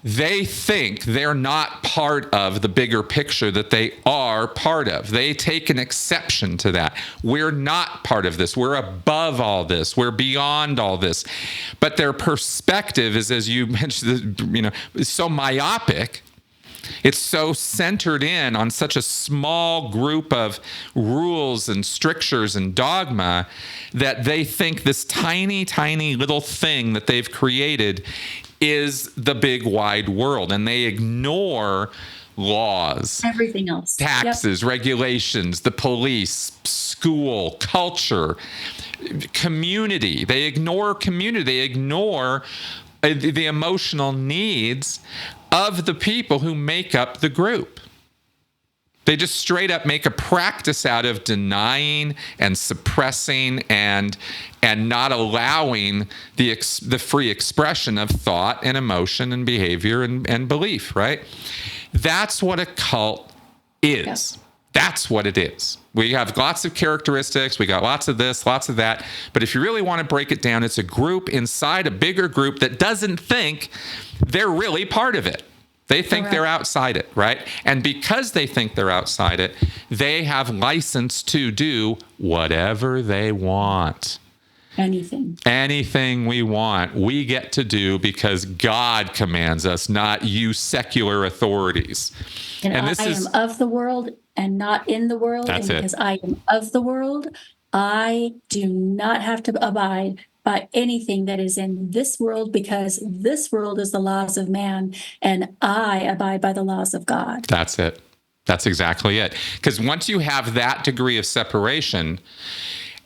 Speaker 1: they think they're not part of the bigger picture that they are part of. They take an exception to that. We're not part of this. We're above all this. We're beyond all this. But their perspective is, as you mentioned, is so myopic. It's so centered in on such a small group of rules and strictures and dogma that they think this tiny, tiny little thing that they've created is the big wide world, and they ignore laws,
Speaker 2: everything else,
Speaker 1: taxes, regulations, the police, school, culture, community. They ignore community. They ignore the emotional needs of the people who make up the group. They just straight up make a practice out of denying and suppressing and not allowing the free expression of thought and emotion and behavior and belief, right? That's what a cult is. Yeah. That's what it is. We have lots of characteristics. We got lots of this, lots of that. But if you really want to break it down, it's a group inside a bigger group that doesn't think they're really part of it. They think they're outside it, right? And because they think they're outside it, they have license to do whatever they want. Anything we want, we get to do because God commands us, not you secular authorities.
Speaker 2: And this I am of the world and not in the world.
Speaker 1: That's
Speaker 2: and because I am of the world, I do not have to abide by anything that is in this world, because this world is the laws of man and I abide by the laws of God.
Speaker 1: That's it. That's exactly it. Because once you have that degree of separation,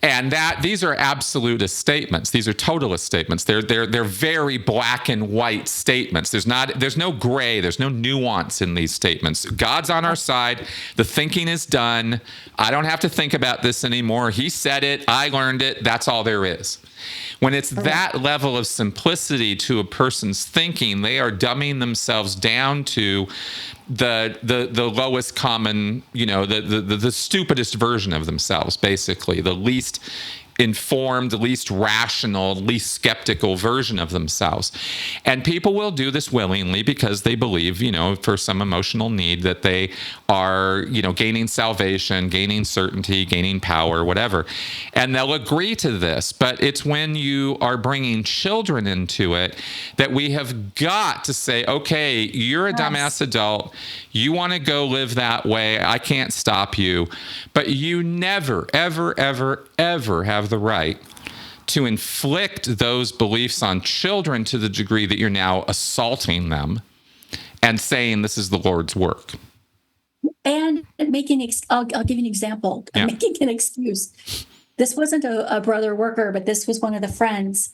Speaker 1: and these are absolutist statements. These are totalist statements. They're very black and white statements. There's no gray. There's no nuance in these statements. God's on our side. The thinking is done. I don't have to think about this anymore. He said it. I learned it. That's all there is. When it's that level of simplicity to a person's thinking, they are dumbing themselves down to the lowest common, the stupidest version of themselves, basically, the least informed, the least rational, least skeptical version of themselves. And people will do this willingly because they believe, for some emotional need that they are, gaining salvation, gaining certainty, gaining power, whatever. And they'll agree to this. But it's when you are bringing children into it that we have got to say, okay, you're a dumbass adult. You want to go live that way. I can't stop you. But you never, ever, ever, ever have the right to inflict those beliefs on children to the degree that you're now assaulting them and saying this is the Lord's work.
Speaker 2: And making, I'll give you an example. Yeah. Making an excuse. This wasn't a brother worker, but this was one of the friends.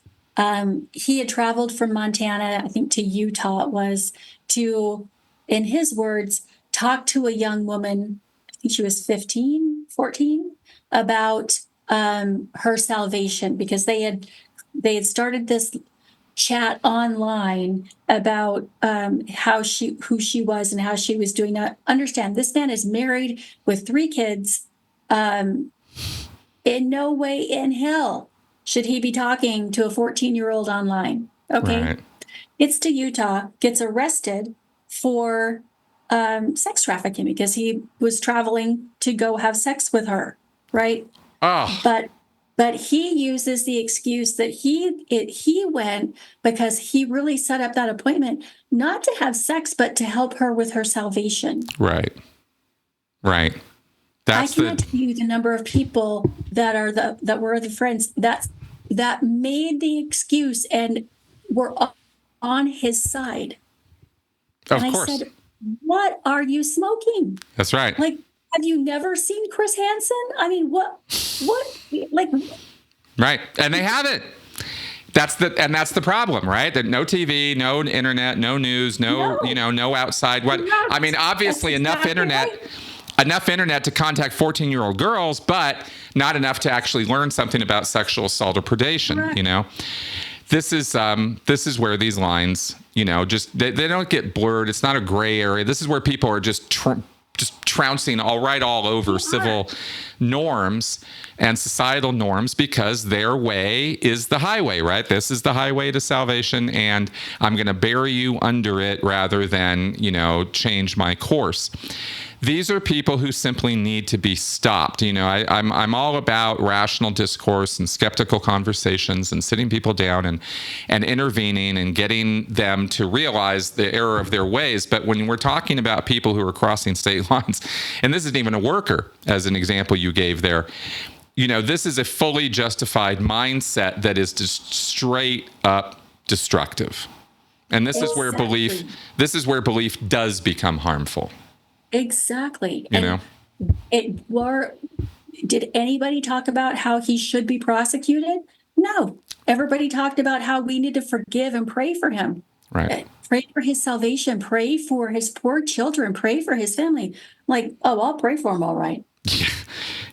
Speaker 2: He had traveled from Montana, I think to Utah it was, to, in his words, talk to a young woman, I think she was 15, 14, about her salvation, because they had started this chat online about who she was and how she was doing. Now, understand, this man is married with 3 kids. In no way in hell should he be talking to a 14-year-old online. Okay, right. Gets to Utah, gets arrested for sex trafficking because he was traveling to go have sex with her. Right. Oh. But he uses the excuse that he went because he really set up that appointment not to have sex, but to help her with her salvation.
Speaker 1: Right. Right.
Speaker 2: I cannot tell you the number of people that were the friends that made the excuse and were on his side.
Speaker 1: Of course. I said,
Speaker 2: "What are you smoking?"
Speaker 1: That's right.
Speaker 2: Like, have you never seen Chris Hansen? I mean, what, like?
Speaker 1: Right, and they haven't. That's the problem, right? That no TV, no internet, no news, no outside. What I mean, obviously enough internet. Right. Enough internet to contact 14-year-old girls, but not enough to actually learn something about sexual assault or predation. Right. This is where these lines, just they don't get blurred. It's not a gray area. This is where people are just trouncing all over norms and societal norms because their way is the highway, right? This is the highway to salvation, and I'm going to bury you under it rather than, change my course. These are people who simply need to be stopped. I'm all about rational discourse and skeptical conversations and sitting people down and intervening and getting them to realize the error of their ways. But when we're talking about people who are crossing state lines, and this isn't even a worker, as an example you gave there, this is a fully justified mindset that is just straight up destructive. And this is where belief does become harmful.
Speaker 2: Exactly. Did anybody talk about how he should be prosecuted? No. Everybody talked about how we need to forgive and pray for him.
Speaker 1: Right.
Speaker 2: Pray for his salvation. Pray for his poor children. Pray for his family. I'll pray for him, all right.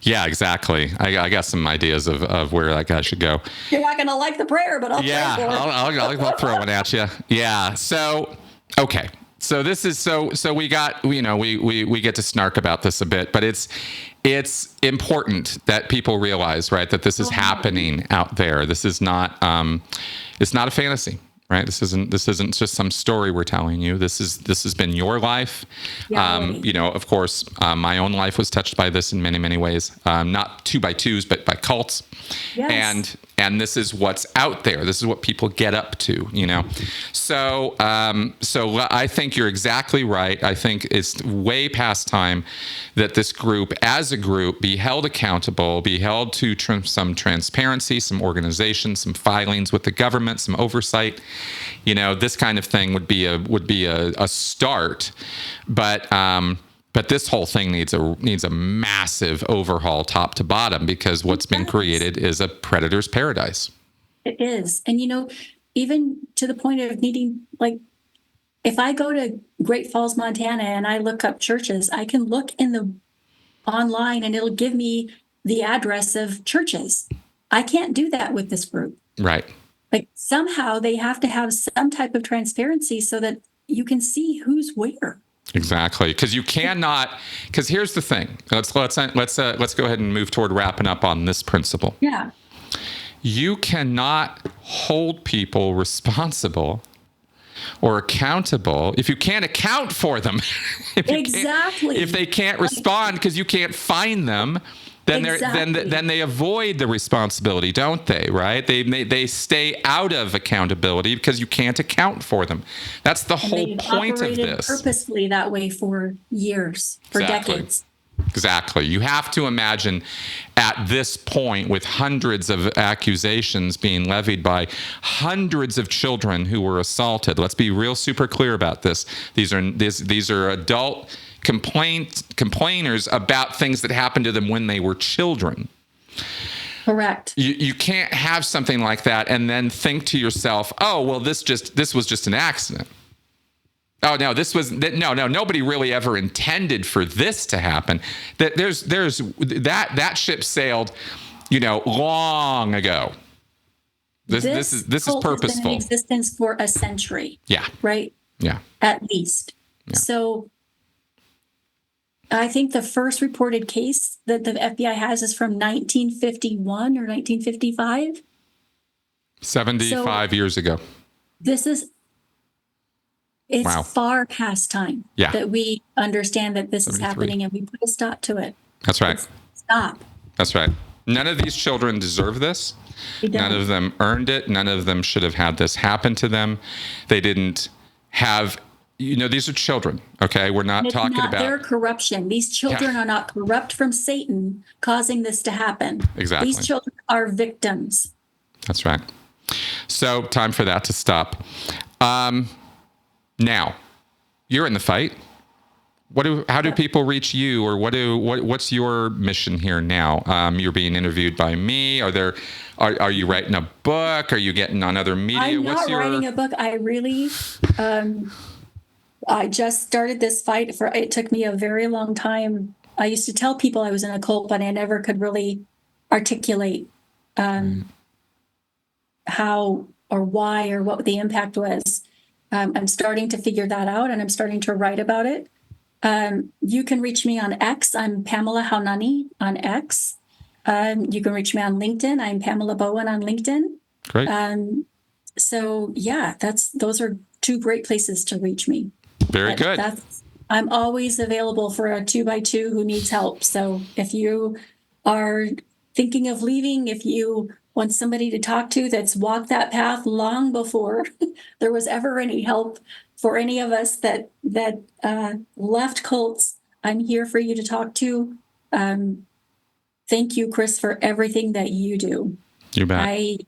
Speaker 1: Yeah, exactly. I got some ideas of where that guy should go.
Speaker 2: You're not going to like the prayer, but I'll pray for him.
Speaker 1: I'll throw one at you. Yeah. So, okay. So this is so we got, we get to snark about this a bit, but it's important that people realize, right, that this is happening out there. This is not it's not a fantasy, right? This isn't just some story we're telling you. This has been your life. Of course, my own life was touched by this in many, many ways. Not 2 by 2s, but by cults. Yes. And this is what's out there. This is what people get up to, So I think you're exactly right. I think it's way past time that this group, as a group, be held accountable, be held to some transparency, some organization, some filings with the government, some oversight. This kind of thing would be a start, but this whole thing needs a massive overhaul, top to bottom, because what's been created is a predator's paradise.
Speaker 2: It is. And, even to the point of needing, if I go to Great Falls, Montana, and I look up churches, I can look online and it'll give me the address of churches. I can't do that with this group.
Speaker 1: Right.
Speaker 2: Somehow they have to have some type of transparency so that you can see who's where.
Speaker 1: Exactly, because you cannot. Because here's the thing. Let's go ahead and move toward wrapping up on this principle.
Speaker 2: Yeah.
Speaker 1: You cannot hold people responsible or accountable if you can't account for them.
Speaker 2: Exactly.
Speaker 1: If they can't respond because you can't find them, then they avoid the responsibility, don't they? Right? They stay out of accountability because you can't account for them. That's the whole point of this.
Speaker 2: Purposefully that way for years, for decades.
Speaker 1: Exactly. You have to imagine at this point, with hundreds of accusations being levied by hundreds of children who were assaulted. Let's be real super clear about this. These are adult complainers about things that happened to them when they were children.
Speaker 2: Correct.
Speaker 1: You can't have something like that and then think to yourself, "Oh, well, this was just an accident." Oh no, nobody really ever intended for this to happen. That there's that ship sailed, long ago. This is purposeful. Has been in
Speaker 2: existence for a century.
Speaker 1: Yeah.
Speaker 2: Right?
Speaker 1: Yeah.
Speaker 2: At least. Yeah. So I think the first reported case that the FBI has is from 1951 or 1955.
Speaker 1: 75 years ago.
Speaker 2: It's far past time that we understand that this is happening and we put a stop to it.
Speaker 1: That's right.
Speaker 2: Stop.
Speaker 1: That's right. None of these children deserve this. None of them earned it. None of them should have had this happen to them. They didn't have, these are children, okay? We're not talking about
Speaker 2: their corruption. These children are not corrupt from Satan causing this to happen.
Speaker 1: Exactly.
Speaker 2: These children are victims.
Speaker 1: That's right. So time for that to stop. Now, you're in the fight. How do people reach you, or what's your mission here now? You're being interviewed by me. Are you writing a book? Are you getting on other media?
Speaker 2: I'm not writing a book. I really, I just started this fight. It took me a very long time. I used to tell people I was in a cult, but I never could really articulate how or why or what the impact was. I'm starting to figure that out, and I'm starting to write about it. You can reach me on X. I'm Pamela Haunani on X. You can reach me on LinkedIn. I'm Pamela Bowen on LinkedIn.
Speaker 1: Great.
Speaker 2: So yeah, those are two great places to reach me.
Speaker 1: Very good.
Speaker 2: I'm always available for a 2x2 who needs help. So if you are thinking of leaving, if you want somebody to talk to that's walked that path long before there was ever any help for any of us that left cults, I'm here for you to talk to. Thank you, Chris, for everything that you do.
Speaker 1: You bet.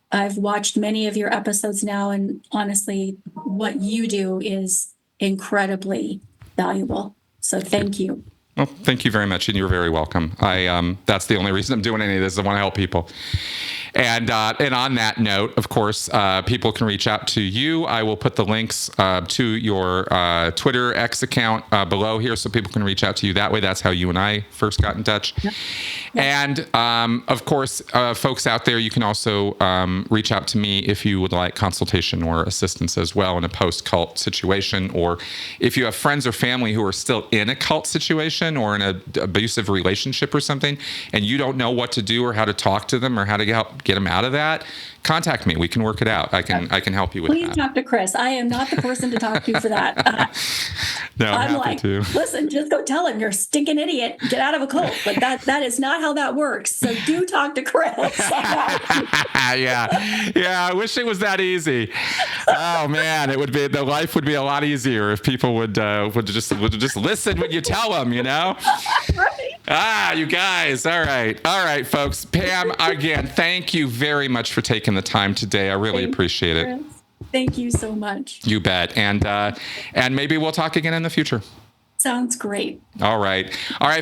Speaker 2: I've watched many of your episodes now, and honestly, what you do is incredibly valuable. So thank you.
Speaker 1: Well, thank you very much, and you're very welcome. That's the only reason I'm doing any of this. I want to help people. And on that note, of course, people can reach out to you. I will put the links to your Twitter X account below here, so people can reach out to you that way. That's how you and I first got in touch. Yep. And of course, folks out there, you can also reach out to me if you would like consultation or assistance as well in a post-cult situation, or if you have friends or family who are still in a cult situation or in an abusive relationship or something, and you don't know what to do or how to talk to them or how to help get them out of that, contact me. We can work it out. I can help you with that.
Speaker 2: Please talk to Chris. I am not the person to talk to for that.
Speaker 1: No,
Speaker 2: I'm like, listen, just go tell him you're a stinking idiot. Get out of a cult. But that is not how that works. So do talk to Chris.
Speaker 1: Yeah. I wish it was that easy. Oh man, the life would be a lot easier if people would just listen when you tell them, you know? Right. You guys. All right, folks. Pam, again, thank you very much for taking the time today. I really appreciate it.
Speaker 2: Thank you so much.
Speaker 1: You bet. And maybe we'll talk again in the future.
Speaker 2: Sounds great.
Speaker 1: All right,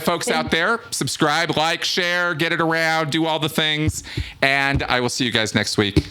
Speaker 1: folks out there, subscribe, like, share, get it around, do all the things. And I will see you guys next week.